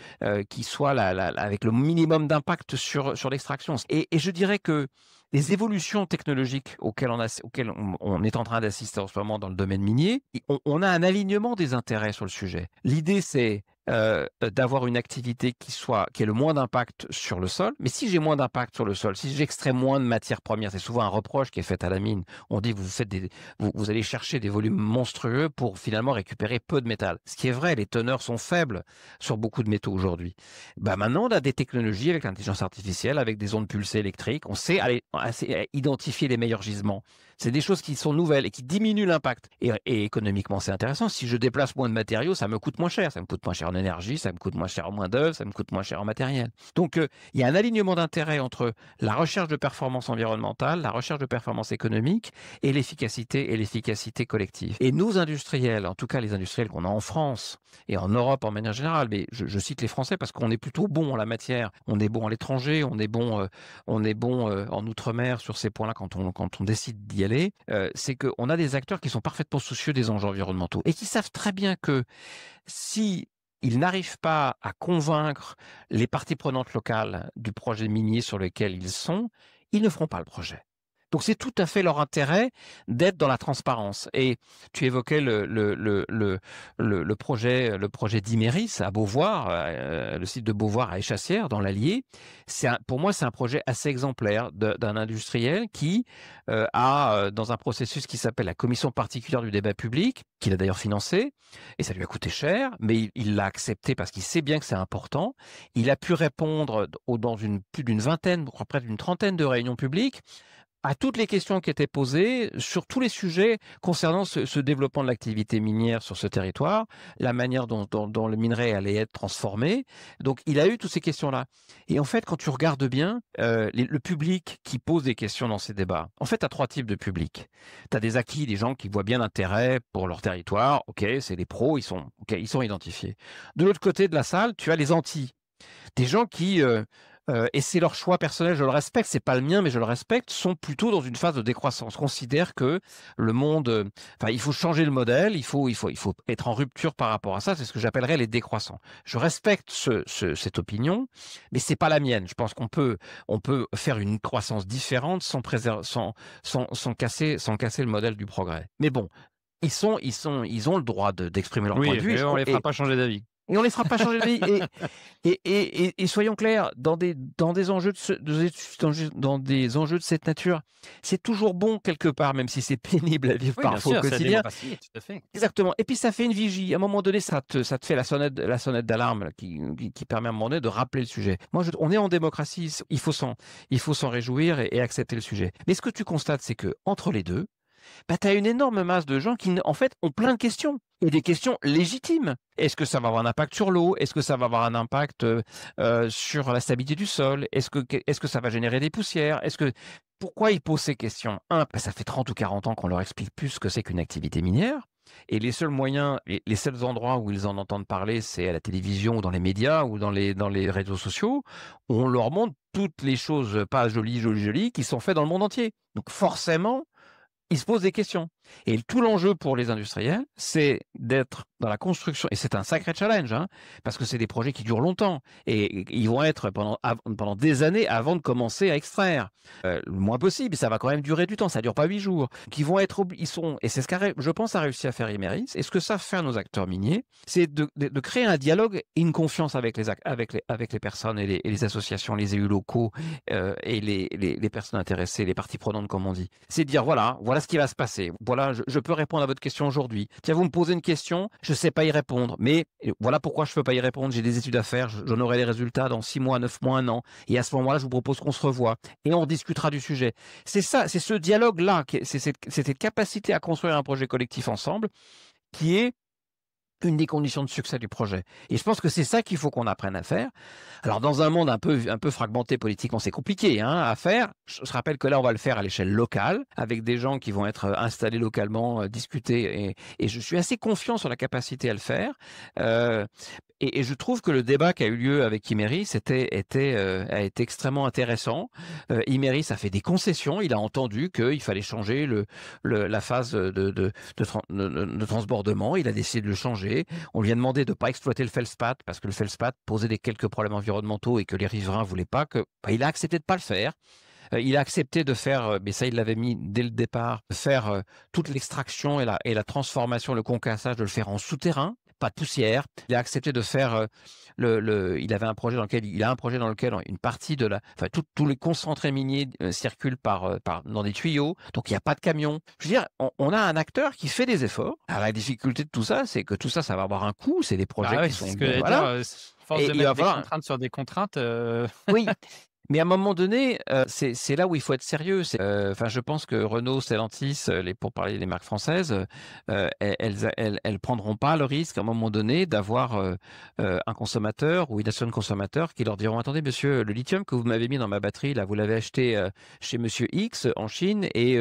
[SPEAKER 1] qui soit avec le minimum d'impact sur l'extraction. Et je dirais que les évolutions technologiques auxquelles on est en train d'assister en ce moment dans le domaine minier, on a un alignement des intérêts sur le sujet. L'idée, c'est d'avoir une activité qui ait le moins d'impact sur le sol. Mais si j'ai moins d'impact sur le sol, si j'extrais moins de matières premières, c'est souvent un reproche qui est fait à la mine. On dit que vous allez chercher des volumes monstrueux pour finalement récupérer peu de métal. Ce qui est vrai, les teneurs sont faibles sur beaucoup de métaux aujourd'hui. Maintenant, on a des technologies avec l'intelligence artificielle, avec des ondes pulsées électriques. On sait identifier les meilleurs gisements. C'est des choses qui sont nouvelles et qui diminuent l'impact. Et économiquement, c'est intéressant. Si je déplace moins de matériaux, ça me coûte moins cher. Ça me coûte moins cher en énergie, ça me coûte moins cher en main d'œuvre, ça me coûte moins cher en matériel. Donc, il y a un alignement d'intérêts entre la recherche de performance environnementale, la recherche de performance économique et l'efficacité collective. Et nos industriels, en tout cas les industriels qu'on a en France et en Europe en manière générale, mais je cite les Français parce qu'on est plutôt bon en la matière. On est bon à l'étranger, on est bon en outre-mer sur ces points-là quand on décide d'y aller. C'est qu'on a des acteurs qui sont parfaitement soucieux des enjeux environnementaux et qui savent très bien que si ils n'arrivent pas à convaincre les parties prenantes locales du projet minier sur lequel ils sont, ils ne feront pas le projet. Donc, c'est tout à fait leur intérêt d'être dans la transparence. Et tu évoquais le projet d'Imerys à Beauvoir, le site de Beauvoir à Échassières, dans l'Allier. Pour moi, c'est un projet assez exemplaire d'un industriel qui a, dans un processus qui s'appelle la Commission particulière du débat public, qu'il a d'ailleurs financé, et ça lui a coûté cher, mais il l'a accepté parce qu'il sait bien que c'est important. Il a pu répondre dans plus d'une vingtaine, près d'une trentaine de réunions publiques, à toutes les questions qui étaient posées sur tous les sujets concernant ce développement de l'activité minière sur ce territoire, la manière dont le minerai allait être transformé. Donc, il a eu toutes ces questions-là. Et en fait, quand tu regardes bien, le public qui pose des questions dans ces débats, en fait, tu as trois types de public. Tu as des acquis, des gens qui voient bien l'intérêt pour leur territoire. OK, c'est les pros, ils sont identifiés. De l'autre côté de la salle, tu as les antis. Des gens qui... et c'est leur choix personnel, je le respecte, c'est pas le mien, mais je le respecte, sont plutôt dans une phase de décroissance, considèrent que le monde, il faut changer le modèle, il faut être en rupture par rapport à ça, c'est ce que j'appellerais les décroissants. Je respecte cette opinion, mais c'est pas la mienne. Je pense qu'on peut faire une croissance différente sans casser le modèle du progrès. Mais bon, ils ont le droit d'exprimer leur point de vue.
[SPEAKER 2] Oui, on les fera pas changer d'avis.
[SPEAKER 1] Et on ne les fera pas changer de vie. Et soyons clairs, dans des enjeux de cette nature, c'est toujours bon quelque part, même si c'est pénible à vivre parfois au quotidien.
[SPEAKER 2] Tout à fait.
[SPEAKER 1] Exactement. Et puis ça fait une vigie. À un moment donné, ça te fait la sonnette d'alarme qui permet à un moment donné de rappeler le sujet. Moi, on est en démocratie. Il faut s'en réjouir et accepter le sujet. Mais ce que tu constates, c'est que entre les deux, bah, tu as une énorme masse de gens qui, en fait, ont plein de questions. Et des questions légitimes. Est-ce que ça va avoir un impact sur l'eau? Est-ce que ça va avoir un impact sur la stabilité du sol? Est-ce que ça va générer des poussières? Pourquoi ils posent ces questions? Bah, ça fait 30 ou 40 ans qu'on leur explique plus ce que c'est qu'une activité minière. Et les seuls moyens, les seuls endroits où ils en entendent parler, c'est à la télévision ou dans les médias ou dans les réseaux sociaux, où on leur montre toutes les choses pas jolies qui sont faites dans le monde entier. Donc forcément, ils se posent des questions. Et tout l'enjeu pour les industriels, c'est d'être dans la construction, et c'est un sacré challenge, hein, parce que c'est des projets qui durent longtemps, et ils vont être pendant des années avant de commencer à extraire. Le moins possible, ça va quand même durer du temps, ça ne dure pas 8 jours. Qui vont être, et c'est ce qu'a, je pense, a réussi à faire Imerys, et ce que ça fait à nos acteurs miniers, c'est de créer un dialogue et une confiance avec les personnes et les associations, les élus locaux, et les personnes intéressées, les parties prenantes, comme on dit. C'est de dire, voilà ce qui va se passer. Voilà, je peux répondre à votre question aujourd'hui. Tiens, vous me posez une question, je ne sais pas y répondre, mais voilà pourquoi je ne peux pas y répondre. J'ai des études à faire, j'en aurai les résultats dans 6 mois, 9 mois, 1 an. Et à ce moment-là, je vous propose qu'on se revoie et on discutera du sujet. C'est ça, c'est ce dialogue-là, c'est cette capacité à construire un projet collectif ensemble qui est une des conditions de succès du projet. Et je pense que c'est ça qu'il faut qu'on apprenne à faire. Alors, dans un monde un peu fragmenté politiquement, c'est compliqué à faire. Je rappelle que là, on va le faire à l'échelle locale, avec des gens qui vont être installés localement, discuter. Et je suis assez confiant sur la capacité à le faire. Et je trouve que le débat qui a eu lieu avec Imerys a été extrêmement intéressant. Imerys a fait des concessions. Il a entendu qu'il fallait changer la phase de transbordement. Il a décidé de le changer. On lui a demandé de ne pas exploiter le feldspath parce que le feldspath posait quelques problèmes environnementaux et que les riverains ne voulaient pas. Il a accepté de ne pas le faire. Il a accepté de faire, mais ça il l'avait mis dès le départ, de faire toute l'extraction et la transformation, le concassage, de le faire en souterrain, pas de poussière. Il a accepté de faire il avait un projet dans lequel une partie tous les concentrés miniers circulent dans des tuyaux, donc il n'y a pas de camion. Je veux dire, on a un acteur qui fait des efforts. Alors, la difficulté de tout ça, c'est que tout ça, ça va avoir un coût. C'est des projets qui sont
[SPEAKER 2] voilà. Force de mettre des contraintes sur des contraintes.
[SPEAKER 1] Oui. Mais à un moment donné, c'est là où il faut être sérieux. Je pense que Renault, Stellantis, pour parler des marques françaises, elles prendront pas le risque à un moment donné d'avoir un consommateur ou une association de consommateurs qui leur diront: attendez, monsieur, le lithium que vous m'avez mis dans ma batterie, là, vous l'avez acheté chez monsieur X en Chine et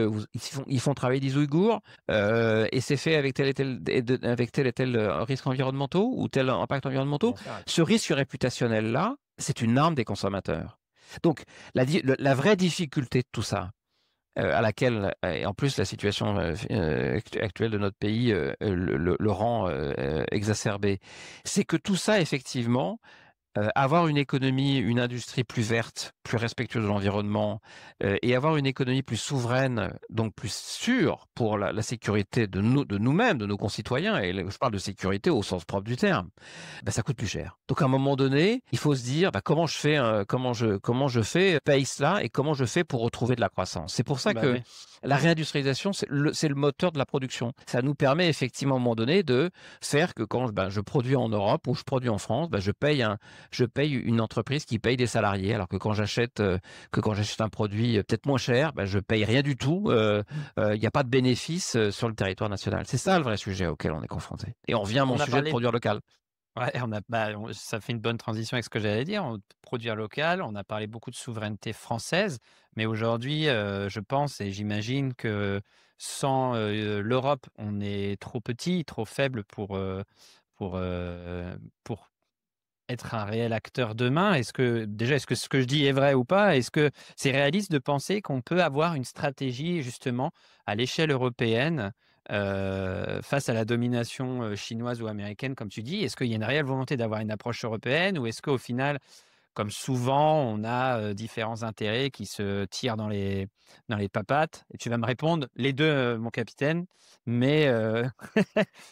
[SPEAKER 1] ils font travailler des Ouïghours et c'est fait avec tel et tel risque environnementaux ou tel impact environnementaux. Ce risque réputationnel-là, c'est une arme des consommateurs. Donc, la vraie difficulté de tout ça, à laquelle, et en plus la situation actuelle de notre pays le rend exacerbé, c'est que tout ça, effectivement, avoir une économie, une industrie plus verte, plus respectueuse de l'environnement et avoir une économie plus souveraine, donc plus sûre pour la sécurité de nous-mêmes, de nos concitoyens, et je parle de sécurité au sens propre du terme, ça coûte plus cher. Donc à un moment donné, il faut se dire comment je fais payer cela et comment je fais pour retrouver de la croissance. C'est pour ça que la réindustrialisation, c'est le moteur de la production. Ça nous permet effectivement à un moment donné de faire que quand je produis en Europe ou je produis en France, je paye une entreprise qui paye des salariés, alors que quand j'achète un produit peut-être moins cher, je paye rien du tout. Il n'y a pas de bénéfice sur le territoire national. C'est ça le vrai sujet auquel on est confronté. Et on revient à mon sujet de produire local.
[SPEAKER 2] Ouais, ça fait une bonne transition avec ce que j'allais dire. Produire local, on a parlé beaucoup de souveraineté française, mais aujourd'hui, je pense et j'imagine que sans l'Europe, on est trop petit, trop faible pour être un réel acteur demain. Est-ce que ce que je dis est vrai ou pas? Est-ce que c'est réaliste de penser qu'on peut avoir une stratégie justement à l'échelle européenne face à la domination chinoise ou américaine, comme tu dis? Est-ce qu'il y a une réelle volonté d'avoir une approche européenne ou est-ce qu'au final, comme souvent, on a différents intérêts qui se tirent dans les papates? Et tu vas me répondre, les deux, mon capitaine. Mais,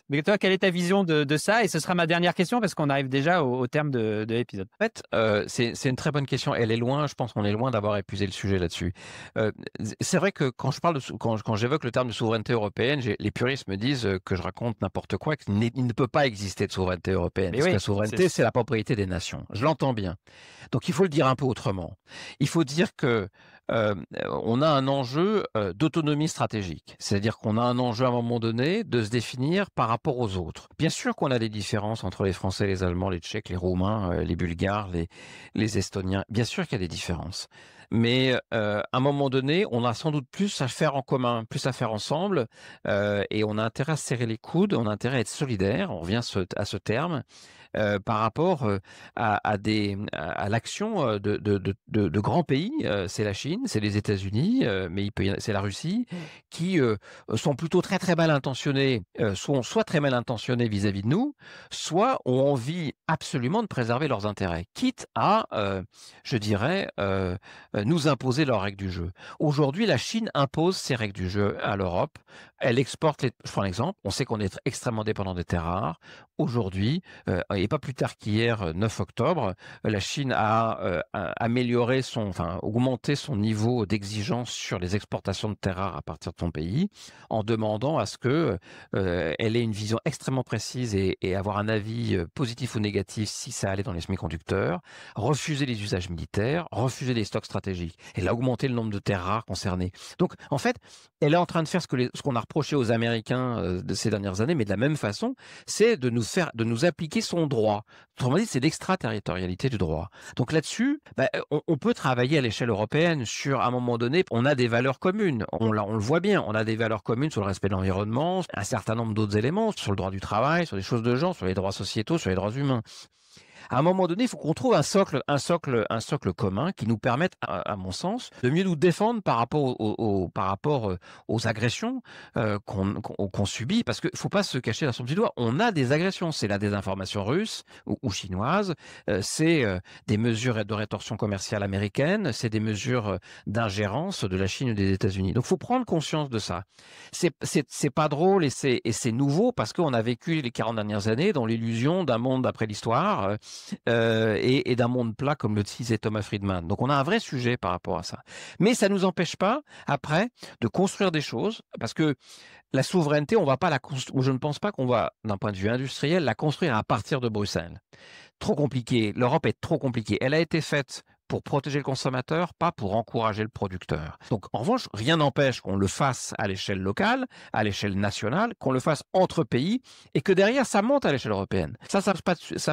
[SPEAKER 2] mais toi, quelle est ta vision de ça? Et ce sera ma dernière question parce qu'on arrive déjà au terme de l'épisode.
[SPEAKER 1] En fait, c'est une très bonne question. Elle est loin, je pense qu'on est loin d'avoir épuisé le sujet là-dessus. C'est vrai que quand j'évoque le terme de souveraineté européenne, les puristes me disent que je raconte n'importe quoi, qu'il ne peut pas exister de souveraineté européenne. Parce que la souveraineté, c'est la propriété des nations. Je l'entends bien. Donc, il faut le dire un peu autrement. Il faut dire que on a un enjeu d'autonomie stratégique. C'est-à-dire qu'on a un enjeu à un moment donné de se définir par rapport aux autres. Bien sûr qu'on a des différences entre les Français, les Allemands, les Tchèques, les Roumains, les Bulgares, les Estoniens. Bien sûr qu'il y a des différences. Mais à un moment donné, on a sans doute plus à faire en commun, plus à faire ensemble, et on a intérêt à se serrer les coudes, on a intérêt à être solidaire, on revient à ce terme, par rapport à l'action de grands pays. C'est la Chine, c'est les États-Unis, mais c'est la Russie, qui sont plutôt très très mal intentionnés, sont soit très mal intentionnés vis-à-vis de nous, soit ont envie absolument de préserver leurs intérêts, quitte à, je dirais, nous imposer leurs règles du jeu. Aujourd'hui, la Chine impose ses règles du jeu à l'Europe. Elle exporte, je prends un exemple, on sait qu'on est extrêmement dépendant des terres rares. Aujourd'hui, et pas plus tard qu'hier, 9 octobre, la Chine a augmenté son niveau d'exigence sur les exportations de terres rares à partir de son pays, en demandant à ce que elle ait une vision extrêmement précise et avoir un avis positif ou négatif si ça allait dans les semi-conducteurs, refuser les usages militaires, refuser les stocks stratégiques. Elle a augmenté le nombre de terres rares concernées. Donc, en fait, elle est en train de faire ce qu'on a reproché aux Américains de ces dernières années, mais de la même façon, c'est de nous appliquer son droit. Autrement dit, c'est l'extraterritorialité du droit. Donc là-dessus, on peut travailler à l'échelle européenne sur, à un moment donné, on a des valeurs communes. On le voit bien, on a des valeurs communes sur le respect de l'environnement, un certain nombre d'autres éléments, sur le droit du travail, sur des choses de genre, sur les droits sociétaux, sur les droits humains. À un moment donné, il faut qu'on trouve un socle commun qui nous permette, à mon sens, de mieux nous défendre par rapport aux agressions qu'on subit. Parce qu'il ne faut pas se cacher la somme du doigt. On a des agressions. C'est la désinformation russe ou chinoise. C'est des mesures de rétorsion commerciale américaines. C'est des mesures d'ingérence de la Chine ou des États-Unis. Donc, il faut prendre conscience de ça. C'est pas drôle et c'est nouveau parce qu'on a vécu les 40 dernières années dans l'illusion d'un monde après l'histoire. Et d'un monde plat comme le disait Thomas Friedman. Donc on a un vrai sujet par rapport à ça. Mais ça ne nous empêche pas, après, de construire des choses, parce que la souveraineté, on va pas je ne pense pas qu'on va, d'un point de vue industriel, la construire à partir de Bruxelles. Trop compliqué. L'Europe est trop compliquée. Elle a été faite pour protéger le consommateur, pas pour encourager le producteur. Donc, en revanche, rien n'empêche qu'on le fasse à l'échelle locale, à l'échelle nationale, qu'on le fasse entre pays, et que derrière, ça monte à l'échelle européenne. Ça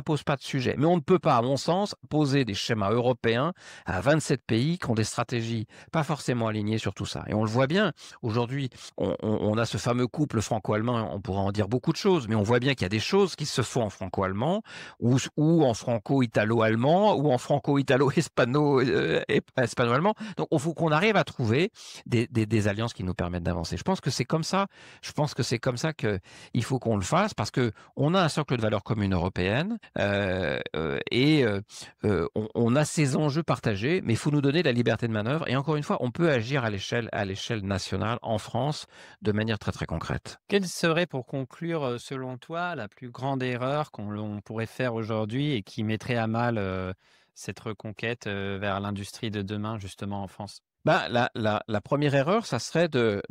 [SPEAKER 1] pose pas de sujet. Mais on ne peut pas, à mon sens, poser des schémas européens à 27 pays qui ont des stratégies pas forcément alignées sur tout ça. Et on le voit bien. Aujourd'hui, on a ce fameux couple franco-allemand, on pourrait en dire beaucoup de choses, mais on voit bien qu'il y a des choses qui se font en franco-allemand, ou en franco-italo-allemand, ou en franco-italo-espagnol, hispano-allemand. Donc, il faut qu'on arrive à trouver des alliances qui nous permettent d'avancer. Je pense que c'est comme ça. Je pense que c'est comme ça qu'il faut qu'on le fasse parce que on a un socle de valeurs communes européennes et on a ces enjeux partagés, mais il faut nous donner la liberté de manœuvre. Et encore une fois, on peut agir à l'échelle nationale en France de manière très très concrète.
[SPEAKER 2] Quelle serait, pour conclure, selon toi, la plus grande erreur qu'on pourrait faire aujourd'hui et qui mettrait à mal cette reconquête vers l'industrie de demain, justement, en France?
[SPEAKER 1] La première erreur, ça serait de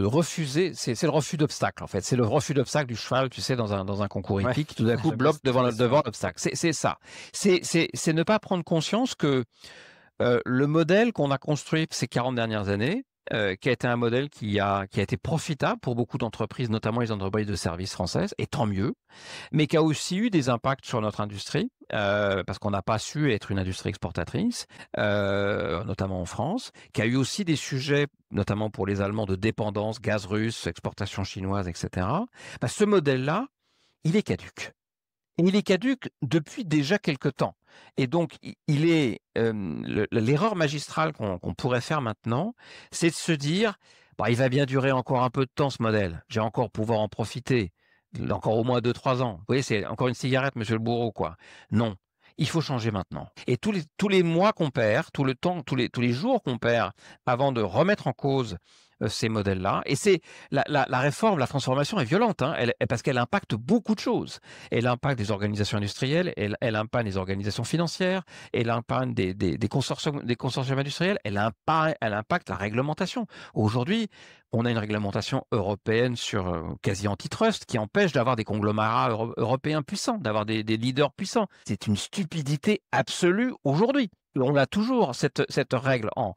[SPEAKER 1] refuser. C'est le refus d'obstacle, en fait. C'est le refus d'obstacle du cheval, tu sais, dans un concours hippique, qui tout d'un coup bloque devant l'obstacle. C'est ça. C'est ne pas prendre conscience que le modèle qu'on a construit ces 40 dernières années, qui a été un modèle qui a été profitable pour beaucoup d'entreprises, notamment les entreprises de services françaises, et tant mieux, mais qui a aussi eu des impacts sur notre industrie, parce qu'on n'a pas su être une industrie exportatrice, notamment en France, qui a eu aussi des sujets, notamment pour les Allemands, de dépendance, gaz russe, exportation chinoise, etc. Ce modèle-là, il est caduc. Et il est caduc depuis déjà quelque temps. Et donc, l'erreur magistrale qu'on pourrait faire maintenant, c'est de se dire, il va bien durer encore un peu de temps ce modèle. J'ai encore pouvoir en profiter, encore au moins 2-3 ans. Vous voyez, c'est encore une cigarette, monsieur le bourreau, quoi. Non. Il faut changer maintenant. Et tous les mois qu'on perd, tout le temps, tous les jours qu'on perd avant de remettre en cause ces modèles-là. Et c'est la réforme, la transformation est violente, hein, parce qu'elle impacte beaucoup de choses. Elle impacte des organisations industrielles, elle impacte des organisations financières, elle impacte des consortiums industriels, elle impacte la réglementation. Aujourd'hui, on a une réglementation européenne sur quasi antitrust qui empêche d'avoir des conglomérats européens puissants, d'avoir des leaders puissants. C'est une stupidité absolue aujourd'hui. on a toujours cette règle en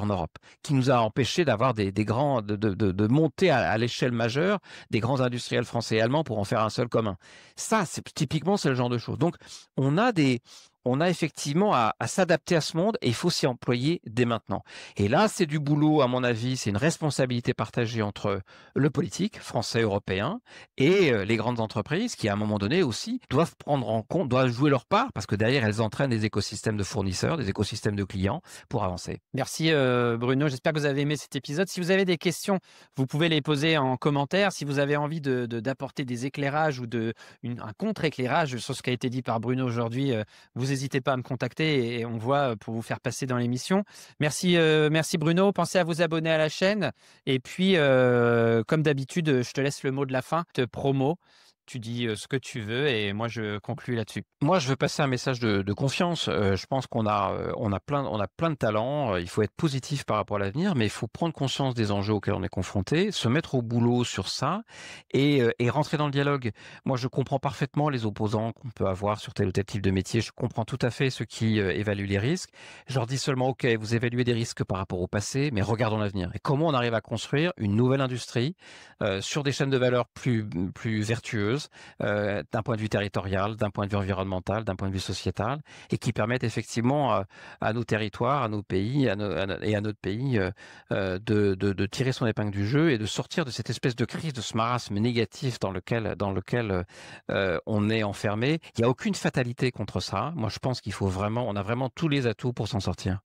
[SPEAKER 1] Europe qui nous a empêché d'avoir des grands, de monter à l'échelle majeure des grands industriels français et allemands pour en faire un seul commun. Ça, typiquement, c'est le genre de choses. Donc, on a effectivement à s'adapter à ce monde et il faut s'y employer dès maintenant. Et là, c'est du boulot, à mon avis, c'est une responsabilité partagée entre le politique français, européen et les grandes entreprises qui, à un moment donné aussi, doivent prendre en compte, doivent jouer leur part parce que derrière, elles entraînent des écosystèmes de fournisseurs, des écosystèmes de clients pour avancer.
[SPEAKER 2] Merci Bruno, j'espère que vous avez aimé cet épisode. Si vous avez des questions, vous pouvez les poser en commentaire. Si vous avez envie d'apporter des éclairages ou un contre-éclairage sur ce qui a été dit par Bruno aujourd'hui, vous n'hésitez pas à me contacter et on voit pour vous faire passer dans l'émission. Merci Bruno, pensez à vous abonner à la chaîne. Et puis, comme d'habitude, je te laisse le mot de la fin, promo. Tu dis ce que tu veux et moi je conclus là-dessus.
[SPEAKER 1] Moi, je veux passer un message de confiance. Je pense qu'on a plein de talents. Il faut être positif par rapport à l'avenir, mais il faut prendre conscience des enjeux auxquels on est confronté, se mettre au boulot sur ça et rentrer dans le dialogue. Moi, je comprends parfaitement les opposants qu'on peut avoir sur tel ou tel type de métier. Je comprends tout à fait ceux qui évaluent les risques. Je leur dis seulement, OK, vous évaluez des risques par rapport au passé, mais regardons l'avenir. Et comment on arrive à construire une nouvelle industrie sur des chaînes de valeur plus vertueuses, d'un point de vue territorial, d'un point de vue environnemental, d'un point de vue sociétal, et qui permettent effectivement à nos territoires, à nos pays et à notre pays de tirer son épingle du jeu et de sortir de cette espèce de crise, de ce marasme négatif dans lequel on est enfermé. Il n'y a aucune fatalité contre ça. Moi, je pense on a vraiment tous les atouts pour s'en sortir.